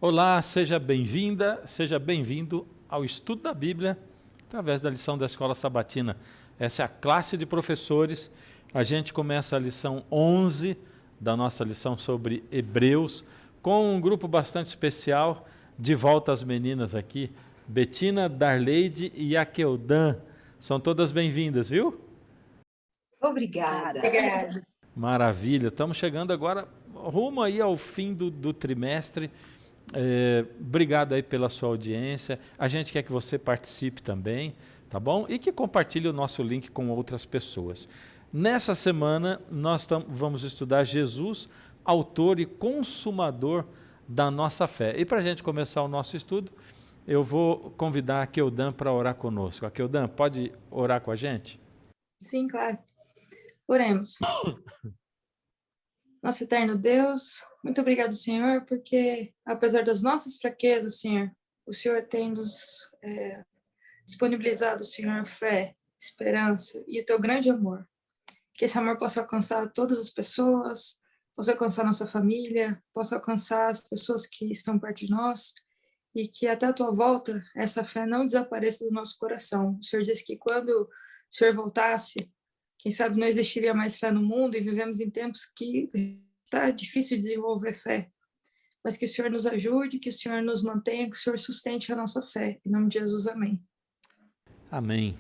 Olá, seja bem-vinda, seja bem-vindo ao estudo da Bíblia através da lição da Escola Sabatina. Essa é a classe de professores. A gente começa a lição 11 da nossa lição sobre Hebreus, com um grupo bastante especial. De volta as meninas aqui, Betina, Darleide e Aqueldan. São todas bem-vindas, viu? Obrigada. Maravilha, estamos chegando agora rumo aí ao fim do trimestre. Obrigado aí pela sua audiência. A gente quer que você participe também, tá bom? E que compartilhe o nosso link com outras pessoas. Nessa semana nós vamos estudar Jesus, autor e consumador da nossa fé. E para a gente começar o nosso estudo, eu vou convidar a Aqueldan para orar conosco. Aqueldan, pode orar com a gente? Sim, claro. Oremos. Nosso eterno Deus, muito obrigado, Senhor, porque apesar das nossas fraquezas, Senhor, o Senhor tem nos disponibilizado, Senhor, fé, esperança e o teu grande amor. Que esse amor possa alcançar todas as pessoas, possa alcançar nossa família, possa alcançar as pessoas que estão perto de nós e que até a tua volta essa fé não desapareça do nosso coração. O Senhor disse que quando o Senhor voltasse, quem sabe não existiria mais fé no mundo e vivemos em tempos que está difícil de desenvolver fé. Mas que o Senhor nos ajude, que o Senhor nos mantenha, que o Senhor sustente a nossa fé. Em nome de Jesus, amém. Amém.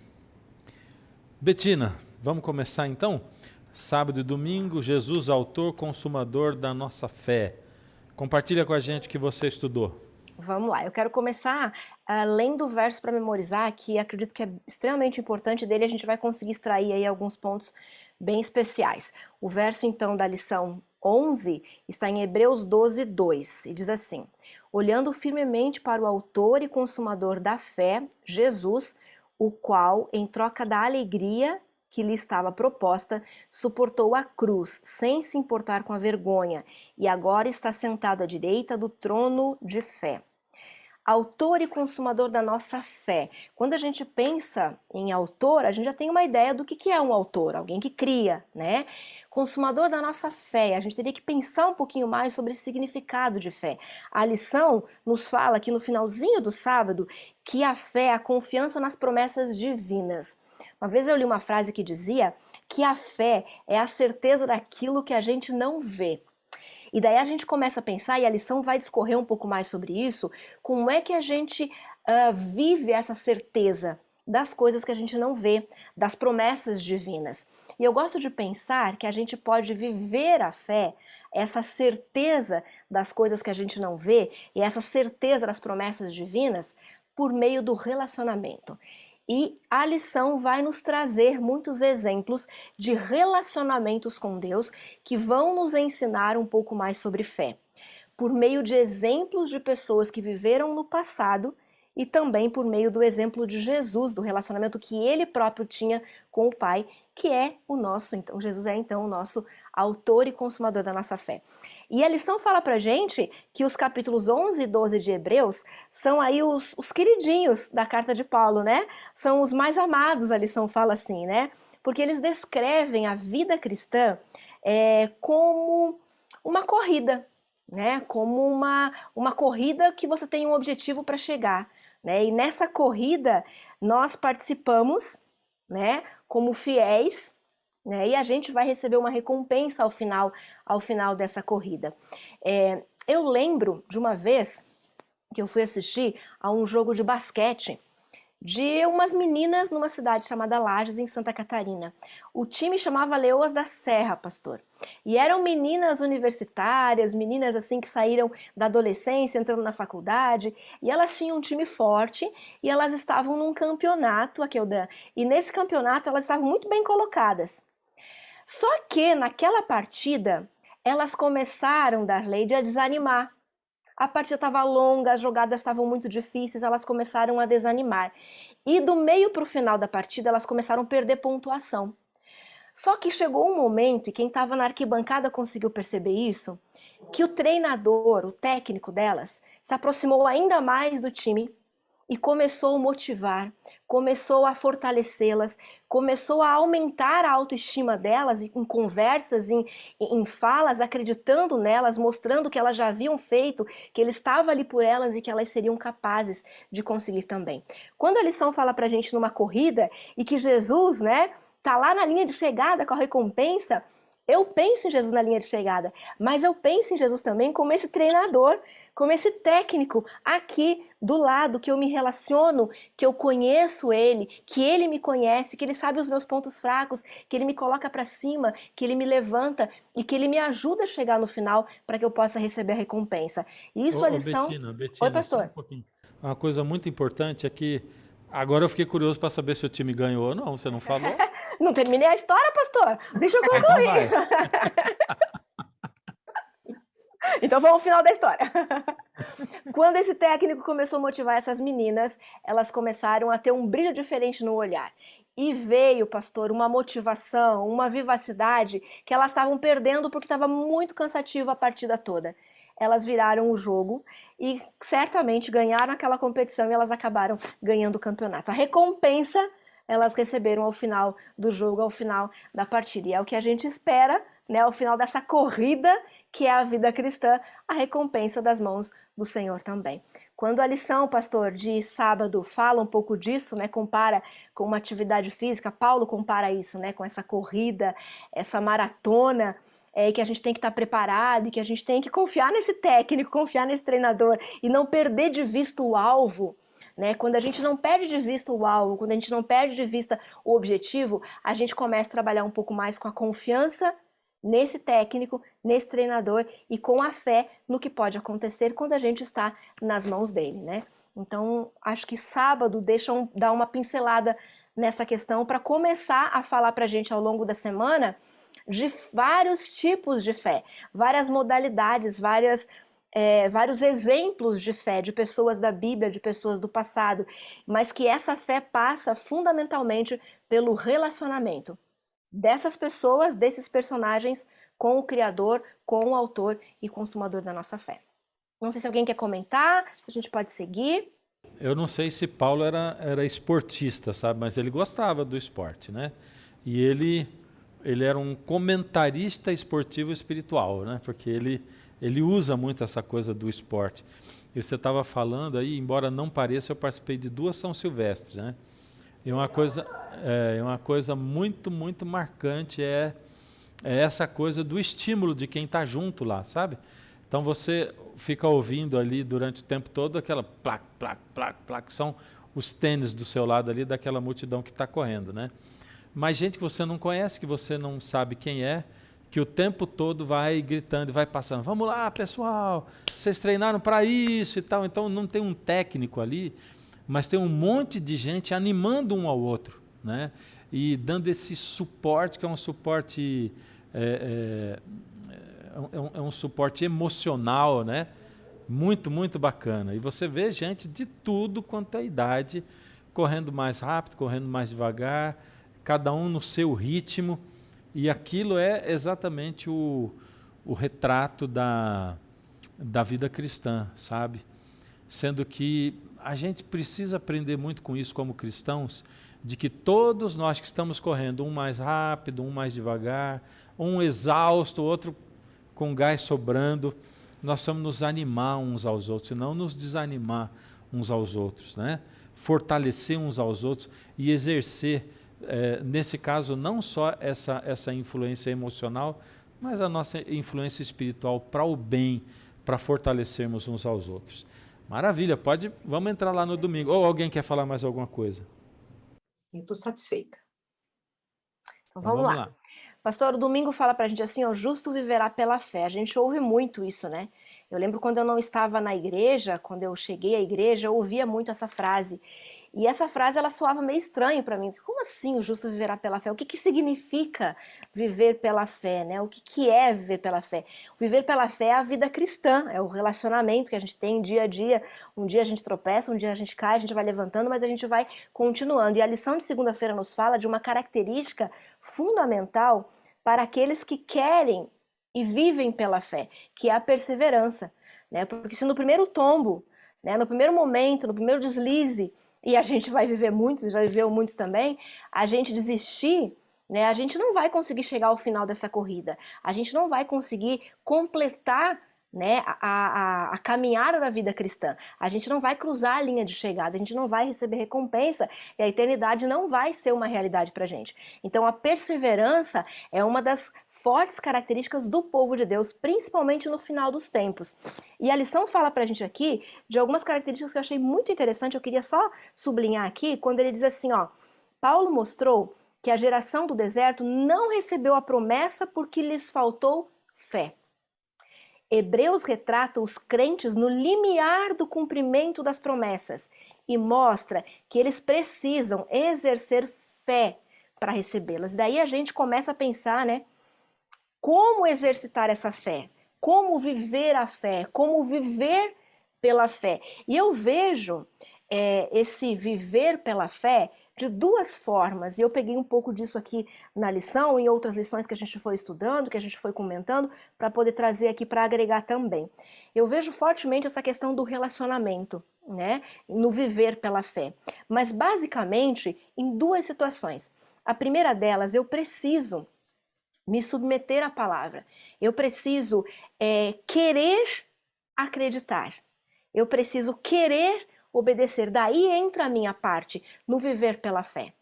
Betina, vamos começar então? Sábado e domingo, Jesus, autor, consumador da nossa fé. Compartilha com a gente o que você estudou. Vamos lá, eu quero começar lendo o verso para memorizar, que acredito que é extremamente importante dele, a gente vai conseguir extrair aí alguns pontos bem especiais. O verso então da lição 11 está em Hebreus 12, 2, e diz assim: olhando firmemente para o autor e consumador da fé, Jesus, o qual, em troca da alegria que lhe estava proposta, suportou a cruz, sem se importar com a vergonha, e agora está sentado à direita do trono de fé. Autor e consumador da nossa fé. Quando a gente pensa em autor, a gente já tem uma ideia do que é um autor, alguém que cria, né? Consumador da nossa fé, a gente teria que pensar um pouquinho mais sobre esse significado de fé. A lição nos fala aqui no finalzinho do sábado que a fé é a confiança nas promessas divinas. Uma vez eu li uma frase que dizia que a fé é a certeza daquilo que a gente não vê. E daí a gente começa a pensar, e a lição vai discorrer um pouco mais sobre isso, como é que a gente vive essa certeza das coisas que a gente não vê, das promessas divinas. E eu gosto de pensar que a gente pode viver a fé, essa certeza das coisas que a gente não vê, e essa certeza das promessas divinas, por meio do relacionamento. E a lição vai nos trazer muitos exemplos de relacionamentos com Deus que vão nos ensinar um pouco mais sobre fé, por meio de exemplos de pessoas que viveram no passado e também por meio do exemplo de Jesus, do relacionamento que ele próprio tinha com o Pai, que é o nosso, então Jesus é então o nosso autor e consumador da nossa fé. E a lição fala pra gente que os capítulos 11 e 12 de Hebreus são aí os queridinhos da carta de Paulo, né? São os mais amados, a lição fala assim, né? Porque eles descrevem a vida cristã como uma corrida, né? Como uma corrida que você tem um objetivo para chegar, né? E nessa corrida nós participamos, né? Como fiéis, né? E a gente vai receber uma recompensa ao final dessa corrida. Eu lembro de uma vez que eu fui assistir a um jogo de basquete de umas meninas numa cidade chamada Lages, em Santa Catarina. O time chamava Leoas da Serra, pastor. E eram meninas universitárias, meninas assim que saíram da adolescência, entrando na faculdade, e elas tinham um time forte, e elas estavam num campeonato, Aqueldan, e nesse campeonato elas estavam muito bem colocadas. Só que naquela partida, elas começaram, Darleide, a desanimar. A partida estava longa, as jogadas estavam muito difíceis, elas começaram a desanimar. E do meio para o final da partida, elas começaram a perder pontuação. Só que chegou um momento, e quem estava na arquibancada conseguiu perceber isso, que o treinador, o técnico delas, se aproximou ainda mais do time e começou a motivar, começou a fortalecê-las, começou a aumentar a autoestima delas em conversas, em falas, acreditando nelas, mostrando que elas já haviam feito, que ele estava ali por elas e que elas seriam capazes de conseguir também. Quando a lição fala pra gente numa corrida e que Jesus, né, tá lá na linha de chegada com a recompensa, eu penso em Jesus na linha de chegada, mas eu penso em Jesus também como esse treinador, como esse técnico aqui do lado, que eu me relaciono, que eu conheço ele, que ele me conhece, que ele sabe os meus pontos fracos, que ele me coloca para cima, que ele me levanta e que ele me ajuda a chegar no final para que eu possa receber a recompensa. Isso a Ô, lição... Betina, Oi, Betina, só um pastor. pouquinho. Uma coisa muito importante é que agora eu fiquei curioso para saber se o time ganhou ou não. Você não falou? Não terminei a história, pastor. Deixa eu Ah, então concluir. vai. Então vamos ao final da história. Quando esse técnico começou a motivar essas meninas, elas começaram a ter um brilho diferente no olhar. E veio, pastor, uma motivação, uma vivacidade que elas estavam perdendo porque estava muito cansativo a partida toda. Elas viraram o jogo e certamente ganharam aquela competição e elas acabaram ganhando o campeonato. A recompensa elas receberam ao final do jogo, ao final da partida. E é o que a gente espera, né, ao final dessa corrida que é a vida cristã, a recompensa das mãos do Senhor também. Quando a lição, pastor, de sábado fala um pouco disso, né, compara com uma atividade física, Paulo compara isso, né, com essa corrida, essa maratona, que a gente tem que estar preparado e que a gente tem que confiar nesse técnico, confiar nesse treinador e não perder de vista o alvo. Né? Quando a gente não perde de vista o alvo, quando a gente não perde de vista o objetivo, a gente começa a trabalhar um pouco mais com a confiança nesse técnico, nesse treinador e com a fé no que pode acontecer quando a gente está nas mãos dele, né? Então, acho que sábado dar uma pincelada nessa questão para começar a falar para a gente ao longo da semana de vários tipos de fé, várias modalidades, vários exemplos de fé, de pessoas da Bíblia, de pessoas do passado, mas que essa fé passa fundamentalmente pelo relacionamento dessas pessoas, desses personagens, com o Criador, com o autor e consumador da nossa fé. Não sei se alguém quer comentar, a gente pode seguir. Eu não sei se Paulo era esportista, sabe? Mas ele gostava do esporte, né? E ele era um comentarista esportivo espiritual, né? Porque ele usa muito essa coisa do esporte. E você estava falando aí, embora não pareça, eu participei de 2 São Silvestres, né? E uma coisa muito, muito marcante é essa coisa do estímulo de quem está junto lá, sabe? Então você fica ouvindo ali durante o tempo todo aquela plac, plac, plac, plac, são os tênis do seu lado ali daquela multidão que está correndo, né? Mas gente que você não conhece, que você não sabe quem é, que o tempo todo vai gritando e vai passando. Vamos lá, pessoal, vocês treinaram para isso e tal. Então não tem um técnico ali, mas tem um monte de gente animando um ao outro, né? E dando esse suporte, que é um suporte um suporte emocional, né? Muito, muito bacana. E você vê gente de tudo quanto é idade, correndo mais rápido, correndo mais devagar, cada um no seu ritmo, e aquilo é exatamente o retrato da vida cristã, sabe? Sendo que a gente precisa aprender muito com isso como cristãos, de que todos nós que estamos correndo, um mais rápido, um mais devagar, um exausto, o outro com gás sobrando, nós precisamos nos animar uns aos outros, e não nos desanimar uns aos outros, né? Fortalecer uns aos outros e exercer, nesse caso, não só essa influência emocional, mas a nossa influência espiritual para o bem, para fortalecermos uns aos outros. Maravilha, vamos entrar lá no domingo. Ou alguém quer falar mais alguma coisa? Eu estou satisfeita. Então vamos lá. Pastor, o domingo fala pra gente assim, o justo viverá pela fé. A gente ouve muito isso, né? Eu lembro quando eu não estava na igreja, quando eu cheguei à igreja, eu ouvia muito essa frase. E essa frase, ela soava meio estranho para mim. Como assim o justo viverá pela fé? O que significa viver pela fé, né? O que é viver pela fé? Viver pela fé é a vida cristã, é o relacionamento que a gente tem dia a dia. Um dia a gente tropeça, um dia a gente cai, a gente vai levantando, mas a gente vai continuando. E a lição de segunda-feira nos fala de uma característica fundamental para aqueles que querem e vivem pela fé, que é a perseverança, né? Porque se no primeiro tombo né? No primeiro momento, no primeiro deslize, e a gente vai viver muitos, já viveu muitos também, a gente desistir, né? A gente não vai conseguir chegar ao final dessa corrida, a gente não vai conseguir completar, né, a caminhada da vida cristã. A gente não vai cruzar a linha de chegada, a gente não vai receber recompensa e a eternidade não vai ser uma realidade pra gente. Então a perseverança é uma das fortes características do povo de Deus, principalmente no final dos tempos. E a lição fala pra gente aqui de algumas características que eu achei muito interessante, eu queria só sublinhar aqui, quando ele diz assim, ó, Paulo mostrou que a geração do deserto não recebeu a promessa porque lhes faltou fé. Hebreus retrata os crentes no limiar do cumprimento das promessas e mostra que eles precisam exercer fé para recebê-las. Daí a gente começa a pensar, né, como exercitar essa fé, como viver a fé, como viver pela fé. E eu vejo esse viver pela fé de duas formas, e eu peguei um pouco disso aqui na lição, em outras lições que a gente foi estudando, que a gente foi comentando, para poder trazer aqui para agregar também. Eu vejo fortemente essa questão do relacionamento, né, no viver pela fé, mas basicamente em duas situações. A primeira delas, eu preciso me submeter à palavra, eu preciso querer acreditar, eu preciso querer obedecer. Daí entra a minha parte no viver pela fé.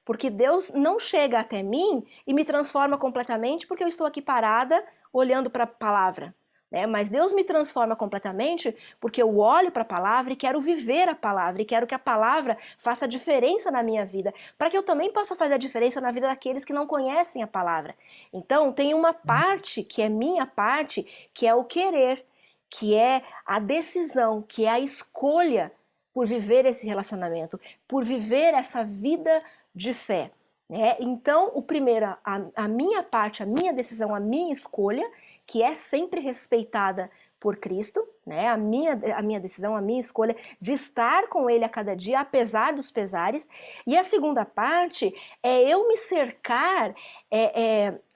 Porque Deus não chega até mim e me transforma completamente porque eu estou aqui parada olhando para a palavra, né? Mas Deus me transforma completamente porque eu olho para a palavra e quero viver a palavra e quero que a palavra faça diferença na minha vida, para que eu também possa fazer a diferença na vida daqueles que não conhecem a palavra. Então, tem uma parte que é minha parte, que é o querer, que é a decisão, que é a escolha por viver esse relacionamento, por viver essa vida de fé, né? Então, o primeiro, a minha parte, a minha decisão, a minha escolha, que é sempre respeitada por Cristo, né? A minha decisão, a minha escolha de estar com Ele a cada dia, apesar dos pesares. E a segunda parte é eu me cercar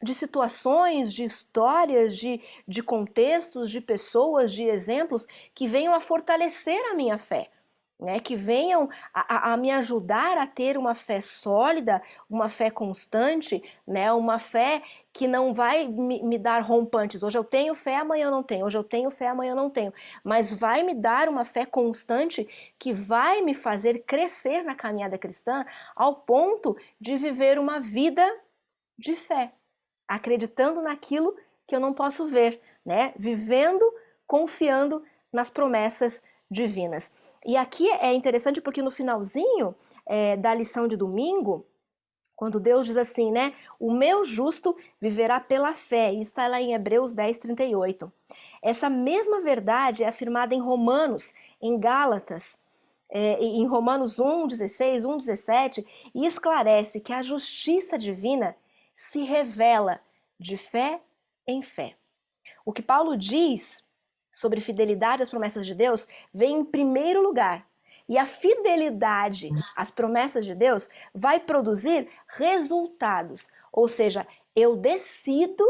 de situações, de histórias, de contextos, de pessoas, de exemplos que venham a fortalecer a minha fé. Né, que venham a me ajudar a ter uma fé sólida, uma fé constante, né, uma fé que não vai me dar rompantes. Hoje eu tenho fé, amanhã eu não tenho. Hoje eu tenho fé, amanhã eu não tenho. Mas vai me dar uma fé constante que vai me fazer crescer na caminhada cristã ao ponto de viver uma vida de fé, acreditando naquilo que eu não posso ver, né, vivendo, confiando nas promessas divinas. E aqui é interessante porque no finalzinho da lição de domingo, quando Deus diz assim, né, o meu justo viverá pela fé, isso está lá em Hebreus 10, 38. Essa mesma verdade é afirmada em Romanos, em Gálatas, em Romanos 1, 16, 1, 17, e esclarece que a justiça divina se revela de fé em fé. O que Paulo diz sobre fidelidade às promessas de Deus vem em primeiro lugar. E a fidelidade às promessas de Deus vai produzir resultados. Ou seja, eu decido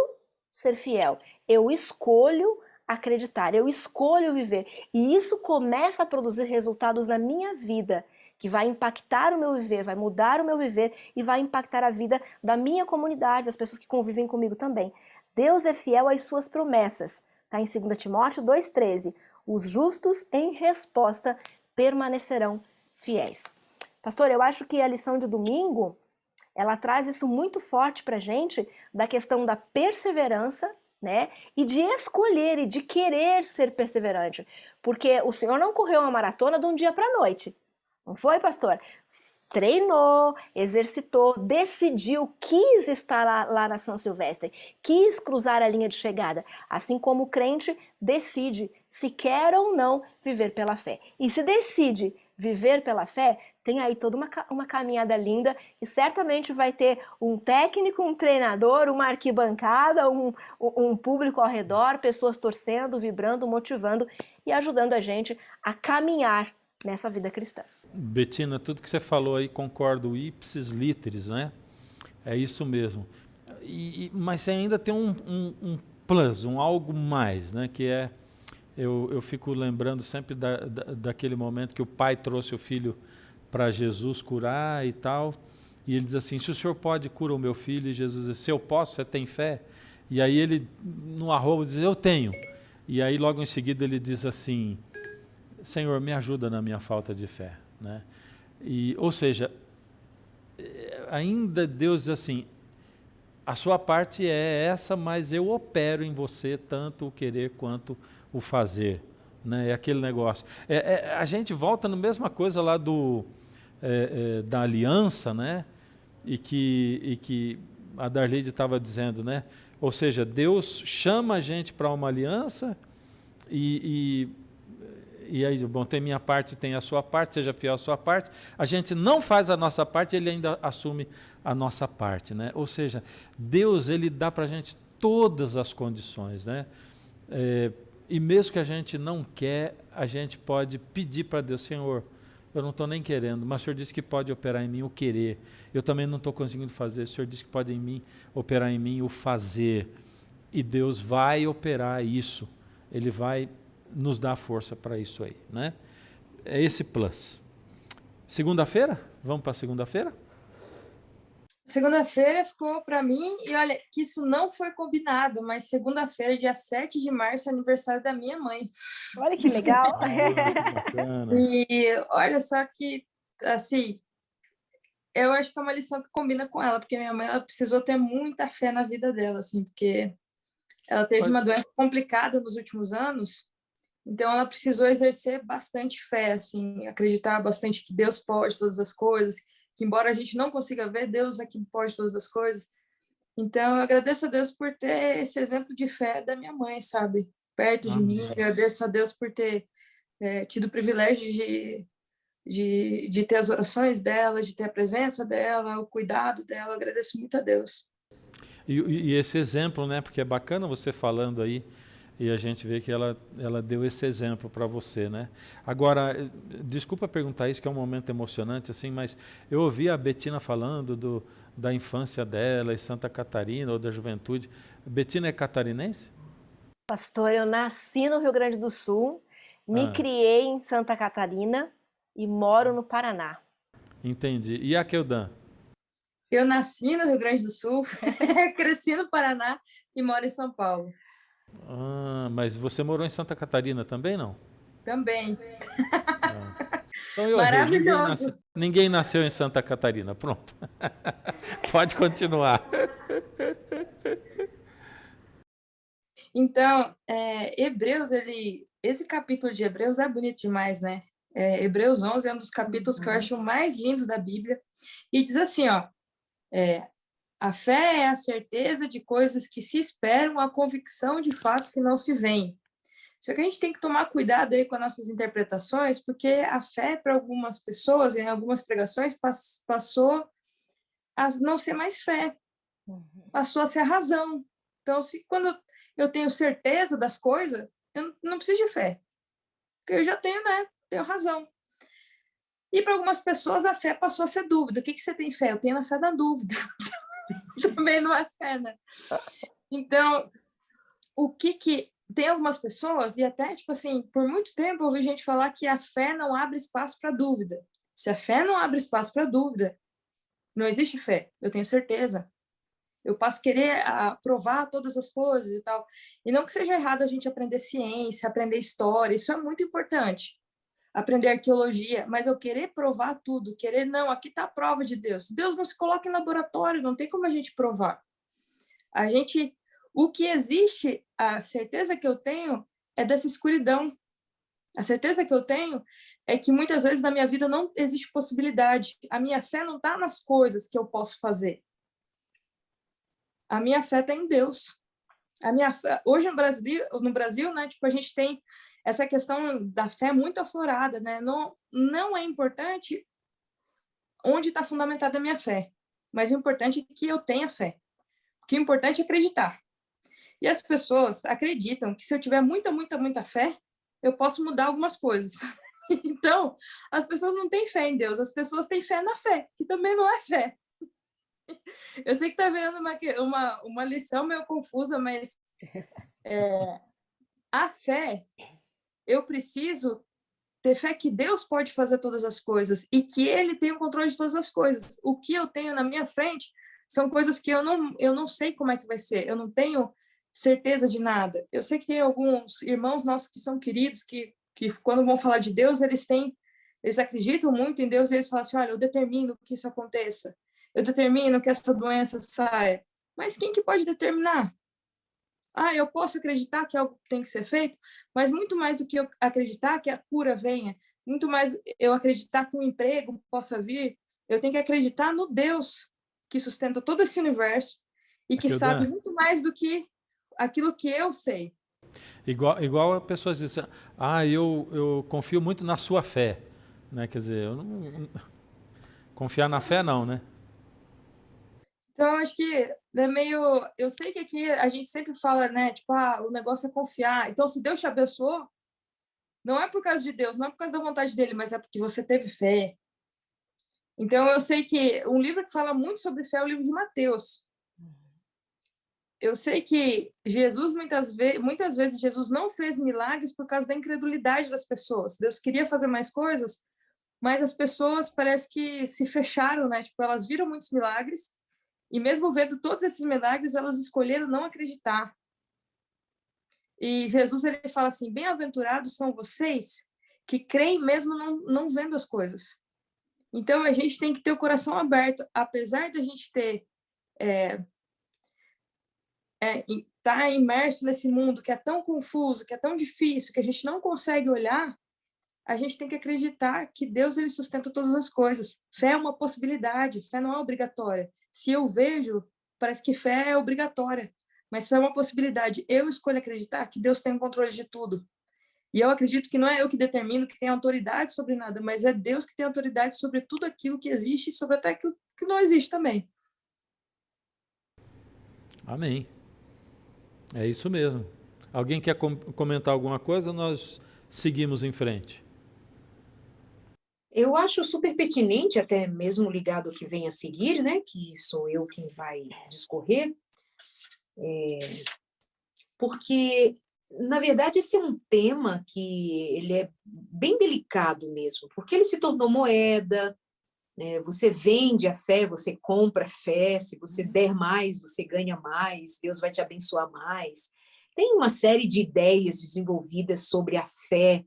ser fiel, eu escolho acreditar, eu escolho viver. E isso começa a produzir resultados na minha vida, que vai impactar o meu viver, vai mudar o meu viver e vai impactar a vida da minha comunidade, das pessoas que convivem comigo também. Deus é fiel às suas promessas. Está em 2 Timóteo 2,13. Os justos, em resposta, permanecerão fiéis. Pastor, eu acho que a lição de domingo, ela traz isso muito forte para a gente, da questão da perseverança, né? E de escolher e de querer ser perseverante. Porque o Senhor não correu uma maratona de um dia para a noite. Não foi, pastor? Treinou, exercitou, decidiu, quis estar lá na São Silvestre, quis cruzar a linha de chegada, assim como o crente decide se quer ou não viver pela fé. E se decide viver pela fé, tem aí toda uma caminhada linda e certamente vai ter um técnico, um treinador, uma arquibancada, um público ao redor, pessoas torcendo, vibrando, motivando e ajudando a gente a caminhar nessa vida cristã. Betina, tudo que você falou aí, concordo, ipsis literis, né? É isso mesmo. Mas você ainda tem um plus, um algo mais, né? Que é eu fico lembrando sempre daquele momento que o pai trouxe o filho para Jesus curar e tal, e ele diz assim, se o senhor pode, cura o meu filho, e Jesus diz, se eu posso, você tem fé? E aí ele, no arrobo, diz, eu tenho. E aí logo em seguida ele diz assim, Senhor, me ajuda na minha falta de fé, né? Ou seja, ainda Deus diz assim, a sua parte é essa, mas eu opero em você tanto o querer quanto o fazer, né? É aquele negócio. A gente volta na mesma coisa lá da aliança, né? E que a Darleide estava dizendo, né? Ou seja, Deus chama a gente para uma aliança e aí, bom, tem minha parte, tem a sua parte, seja fiel à sua parte. A gente não faz a nossa parte, ele ainda assume a nossa parte, né? Ou seja, Deus, ele dá para a gente todas as condições, né? E mesmo que a gente não quer, a gente pode pedir para Deus, Senhor, eu não estou nem querendo, mas o Senhor disse que pode operar em mim o querer. Eu também não estou conseguindo fazer, o Senhor disse que pode operar em mim o fazer. E Deus vai operar isso, Ele vai nos dar força para isso aí, né? É esse plus. Segunda-feira? Vamos para segunda-feira? Segunda-feira ficou para mim, e olha, que isso não foi combinado, mas segunda-feira, dia 7 de março, é aniversário da minha mãe. Olha que legal. Que bacana. E olha só que, assim, eu acho que é uma lição que combina com ela, porque minha mãe, ela precisou ter muita fé na vida dela, assim, porque ela teve uma doença complicada nos últimos anos, então ela precisou exercer bastante fé, assim, acreditar bastante que Deus pode todas as coisas, que embora a gente não consiga ver, Deus é que pode todas as coisas. Então eu agradeço a Deus por ter esse exemplo de fé da minha mãe, sabe? Perto de mim, eu agradeço a Deus por ter tido o privilégio de ter as orações dela, de ter a presença dela, o cuidado dela, eu agradeço muito a Deus. E esse exemplo, né? Porque é bacana você falando aí, e a gente vê que ela deu esse exemplo para você, né? Agora, desculpa perguntar isso, que é um momento emocionante, assim, mas eu ouvi a Betina falando da infância dela em Santa Catarina, ou da juventude. Betina é catarinense? Pastor, eu nasci no Rio Grande do Sul, me criei em Santa Catarina e moro no Paraná. Entendi. E a Keldan? Eu nasci no Rio Grande do Sul, cresci no Paraná e moro em São Paulo. Mas você morou em Santa Catarina também, não? Também. Então eu errei. Maravilhoso. Ninguém nasceu em Santa Catarina. Pronto. Pode continuar. Então, Hebreus, esse capítulo de Hebreus é bonito demais, né? Hebreus 11 é um dos capítulos que eu acho mais lindos da Bíblia. E diz assim, ó, a fé é a certeza de coisas que se esperam, a convicção de fatos que não se veem. Só que a gente tem que tomar cuidado aí com as nossas interpretações, porque a fé, para algumas pessoas, em algumas pregações, passou a não ser mais fé, passou a ser a razão. Então, quando eu tenho certeza das coisas, eu não preciso de fé, porque eu já tenho, né? Tenho razão. E para algumas pessoas, a fé passou a ser dúvida. O que você tem fé? Eu tenho a fé da dúvida. Também não é fé, né? Então, tem algumas pessoas, e até, tipo assim, por muito tempo eu ouvi gente falar que a fé não abre espaço para dúvida. Se a fé não abre espaço para dúvida, não existe fé, eu tenho certeza. Eu posso querer provar todas as coisas e tal. E não que seja errado a gente aprender ciência, aprender história, isso é muito importante. Aprender arqueologia, mas eu querer provar tudo, não, aqui está a prova de Deus. Deus não se coloca em laboratório, não tem como a gente provar. O que existe, a certeza que eu tenho é dessa escuridão. A certeza que eu tenho é que muitas vezes na minha vida não existe possibilidade. A minha fé não está nas coisas que eu posso fazer. A minha fé está em Deus. Hoje no Brasil, né, tipo, a gente tem essa questão da fé muito aflorada, né? Não é importante onde está fundamentada a minha fé, mas o importante é que eu tenha fé. O que é importante é acreditar. E as pessoas acreditam que se eu tiver muita fé, eu posso mudar algumas coisas. Então, as pessoas não têm fé em Deus, as pessoas têm fé na fé, que também não é fé. Eu sei que está virando uma lição meio confusa, mas a fé eu preciso ter fé que Deus pode fazer todas as coisas e que Ele tem o controle de todas as coisas. O que eu tenho na minha frente são coisas que eu não sei como é que vai ser, eu não tenho certeza de nada. Eu sei que tem alguns irmãos nossos que são queridos, que quando vão falar de Deus, eles acreditam muito em Deus e eles falam assim, olha, eu determino que isso aconteça, eu determino que essa doença saia. Mas quem que pode determinar? Ah, eu posso acreditar que algo tem que ser feito, mas muito mais do que eu acreditar que a cura venha, muito mais eu acreditar que um emprego possa vir, eu tenho que acreditar no Deus que sustenta todo esse universo e que sabe Hildan, muito mais do que aquilo que eu sei. igual a pessoas dizem, eu confio muito na sua fé, né? Quer dizer, confiar na fé não, né? Então, eu acho que é meio. Eu sei que aqui a gente sempre fala, né? Tipo, o negócio é confiar. Então, se Deus te abençoou, não é por causa de Deus, não é por causa da vontade dele, mas é porque você teve fé. Então, eu sei que um livro que fala muito sobre fé é o livro de Mateus. Eu sei que Jesus, muitas vezes, Jesus não fez milagres por causa da incredulidade das pessoas. Deus queria fazer mais coisas, mas as pessoas parece que se fecharam, né? Tipo, elas viram muitos milagres, e mesmo vendo todos esses milagres, elas escolheram não acreditar. E Jesus, ele fala assim, bem-aventurados são vocês que creem mesmo não vendo as coisas. Então, a gente tem que ter o coração aberto, apesar de a gente ter tá imerso nesse mundo que é tão confuso, que é tão difícil, que a gente não consegue olhar, a gente tem que acreditar que Deus ele sustenta todas as coisas. Fé é uma possibilidade, fé não é obrigatória. Se eu vejo, parece que fé é obrigatória, mas fé é uma possibilidade. Eu escolho acreditar que Deus tem o controle de tudo. E eu acredito que não é eu que determino que tem autoridade sobre nada, mas é Deus que tem autoridade sobre tudo aquilo que existe e sobre até aquilo que não existe também. Amém. É isso mesmo. Alguém quer comentar alguma coisa? Nós seguimos em frente. Eu acho super pertinente, até mesmo ligado ao que vem a seguir, né? Que sou eu quem vai discorrer, porque, na verdade, esse é um tema que ele é bem delicado mesmo, porque ele se tornou moeda, né? Você vende a fé, você compra a fé, se você der mais, você ganha mais, Deus vai te abençoar mais. Tem uma série de ideias desenvolvidas sobre a fé,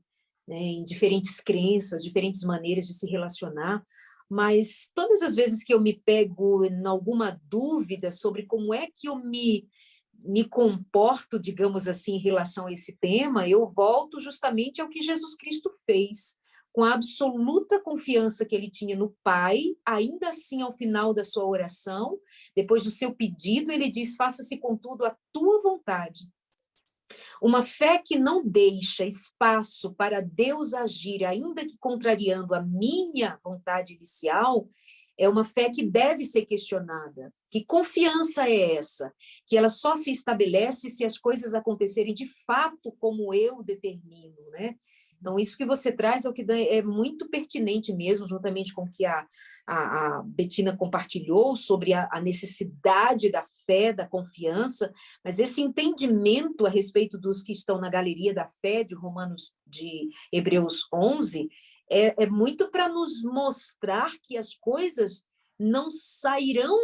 né, em diferentes crenças, diferentes maneiras de se relacionar, mas todas as vezes que eu me pego em alguma dúvida sobre como é que eu me comporto, digamos assim, em relação a esse tema, eu volto justamente ao que Jesus Cristo fez, com a absoluta confiança que ele tinha no Pai, ainda assim, ao final da sua oração, depois do seu pedido, ele diz, faça-se contudo a tua vontade. Uma fé que não deixa espaço para Deus agir, ainda que contrariando a minha vontade inicial, é uma fé que deve ser questionada. Que confiança é essa? Que ela só se estabelece se as coisas acontecerem de fato como eu determino, né? Então, isso que você traz é o que é muito pertinente mesmo, juntamente com o que a Bettina compartilhou sobre a necessidade da fé, da confiança, mas esse entendimento a respeito dos que estão na galeria da fé de Hebreus 11, é muito para nos mostrar que as coisas não sairão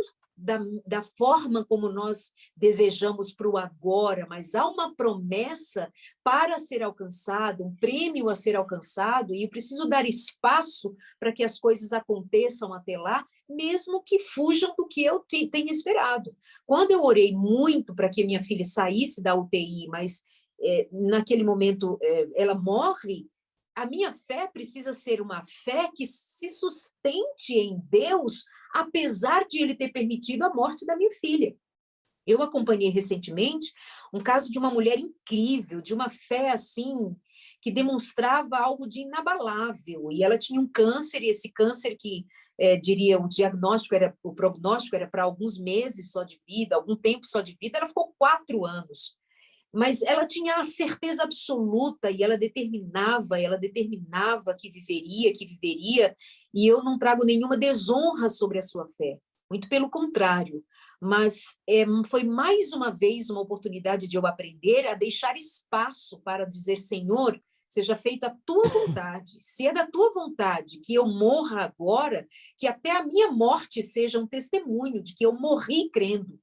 da forma como nós desejamos para o agora, mas há uma promessa para ser alcançado, um prêmio a ser alcançado, e eu preciso dar espaço para que as coisas aconteçam até lá, mesmo que fujam do que eu tenho esperado. Quando eu orei muito para que minha filha saísse da UTI, mas naquele momento ela morre, a minha fé precisa ser uma fé que se sustente em Deus, apesar de ele ter permitido a morte da minha filha. Eu acompanhei recentemente um caso de uma mulher incrível, de uma fé assim, que demonstrava algo de inabalável, e ela tinha um câncer, e esse câncer que, diria, o prognóstico era para alguns meses só de vida, algum tempo só de vida, ela ficou 4 anos. Mas ela tinha a certeza absoluta e ela determinava que viveria, e eu não trago nenhuma desonra sobre a sua fé, muito pelo contrário, mas foi mais uma vez uma oportunidade de eu aprender a deixar espaço para dizer, Senhor, seja feita a tua vontade. Se é da tua vontade que eu morra agora, que até a minha morte seja um testemunho de que eu morri crendo.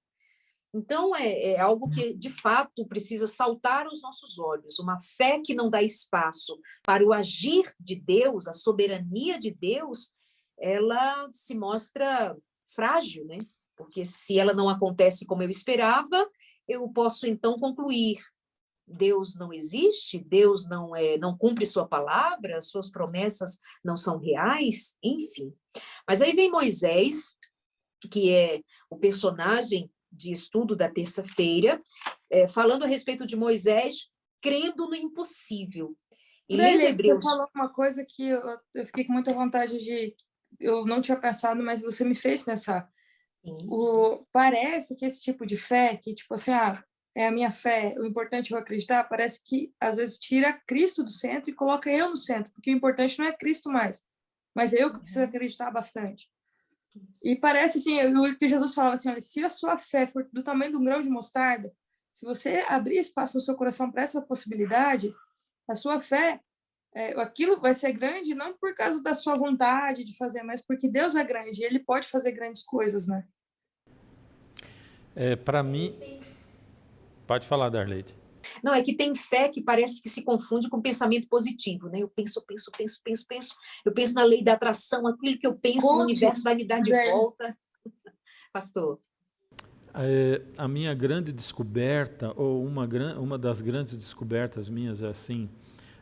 Então, é algo que, de fato, precisa saltar aos nossos olhos. Uma fé que não dá espaço para o agir de Deus, a soberania de Deus, ela se mostra frágil, né? Porque se ela não acontece como eu esperava, eu posso, então, concluir: Deus não existe, Deus não cumpre sua palavra, suas promessas não são reais, enfim. Mas aí vem Moisés, que é o personagem de estudo da terça-feira, falando a respeito de Moisés crendo no impossível. E lendo Darley, você Hebreus... falou uma coisa que eu fiquei com muita vontade de... Eu não tinha pensado, mas você me fez pensar. Parece que esse tipo de fé, que tipo assim, é a minha fé, o importante é eu acreditar, parece que às vezes tira Cristo do centro e coloca eu no centro, porque o importante não é Cristo mais, mas é eu que preciso acreditar bastante. E parece assim, o que Jesus falava assim, olha, se a sua fé for do tamanho de um grão de mostarda, se você abrir espaço no seu coração para essa possibilidade, a sua fé, aquilo vai ser grande não por causa da sua vontade de fazer, mas porque Deus é grande e Ele pode fazer grandes coisas, né? Para mim... Pode falar, Darleide. Não, é que tem fé que parece que se confunde com pensamento positivo, né? Eu penso. Eu penso na lei da atração, aquilo que eu penso no universo vai me dar de volta. Pastor. A minha grande descoberta, ou uma das grandes descobertas minhas é assim,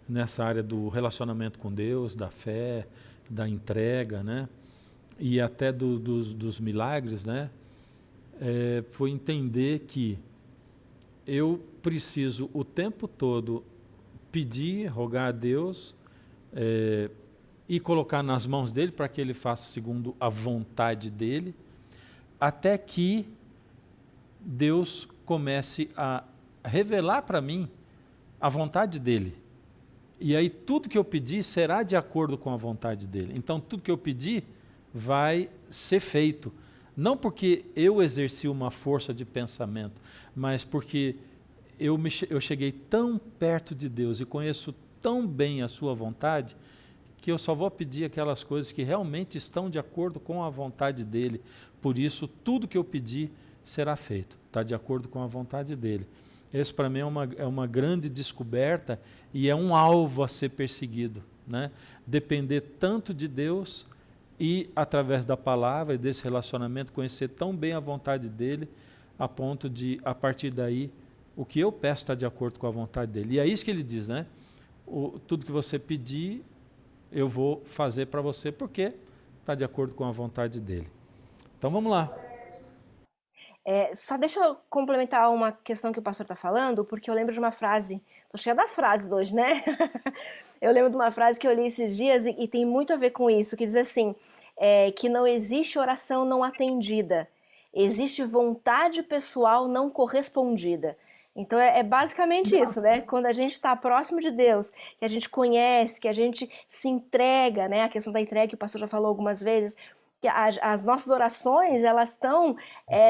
nessa área do relacionamento com Deus, da fé, da entrega, né? E até dos milagres, né? Foi entender que eu preciso o tempo todo pedir, rogar a Deus e colocar nas mãos dele para que ele faça segundo a vontade dele, até que Deus comece a revelar para mim a vontade dele. E aí tudo que eu pedir será de acordo com a vontade dele. Então tudo que eu pedir vai ser feito. Não porque eu exerci uma força de pensamento, mas porque eu cheguei tão perto de Deus e conheço tão bem a sua vontade, que eu só vou pedir aquelas coisas que realmente estão de acordo com a vontade dele. Por isso, tudo que eu pedir será feito, está de acordo com a vontade dele. Esse para mim é uma grande descoberta e é um alvo a ser perseguido, né? Depender tanto de Deus e, através da palavra e desse relacionamento, conhecer tão bem a vontade dele, a ponto de, a partir daí, o que eu peço está de acordo com a vontade dele. E é isso que ele diz, né? Tudo que você pedir, eu vou fazer para você, porque está de acordo com a vontade dele. Então vamos lá. Só deixa eu complementar uma questão que o pastor está falando, porque eu lembro de uma frase, estou cheia das frases hoje, né? Eu lembro de uma frase que eu li esses dias e tem muito a ver com isso, que diz assim, que não existe oração não atendida, existe vontade pessoal não correspondida. Então é basicamente isso, né? Quando a gente está próximo de Deus, que a gente conhece, que a gente se entrega, né? A questão da entrega que o pastor já falou algumas vezes, que as nossas orações, elas estão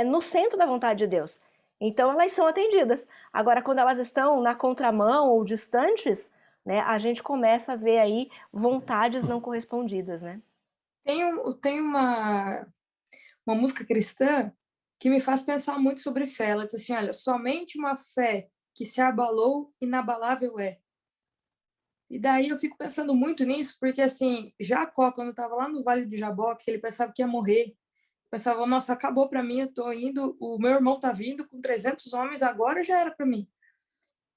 no centro da vontade de Deus. Então elas são atendidas. Agora, quando elas estão na contramão ou distantes, né, a gente começa a ver aí vontades não correspondidas, né? Tem uma música cristã que me faz pensar muito sobre fé. Ela diz assim, olha, somente uma fé que se abalou, inabalável é. E daí eu fico pensando muito nisso, porque assim, Jacó, quando estava lá no Vale do Jaboque, ele pensava que ia morrer. Pensava, nossa, acabou para mim, eu tô indo, o meu irmão tá vindo com 300 homens, agora já era para mim.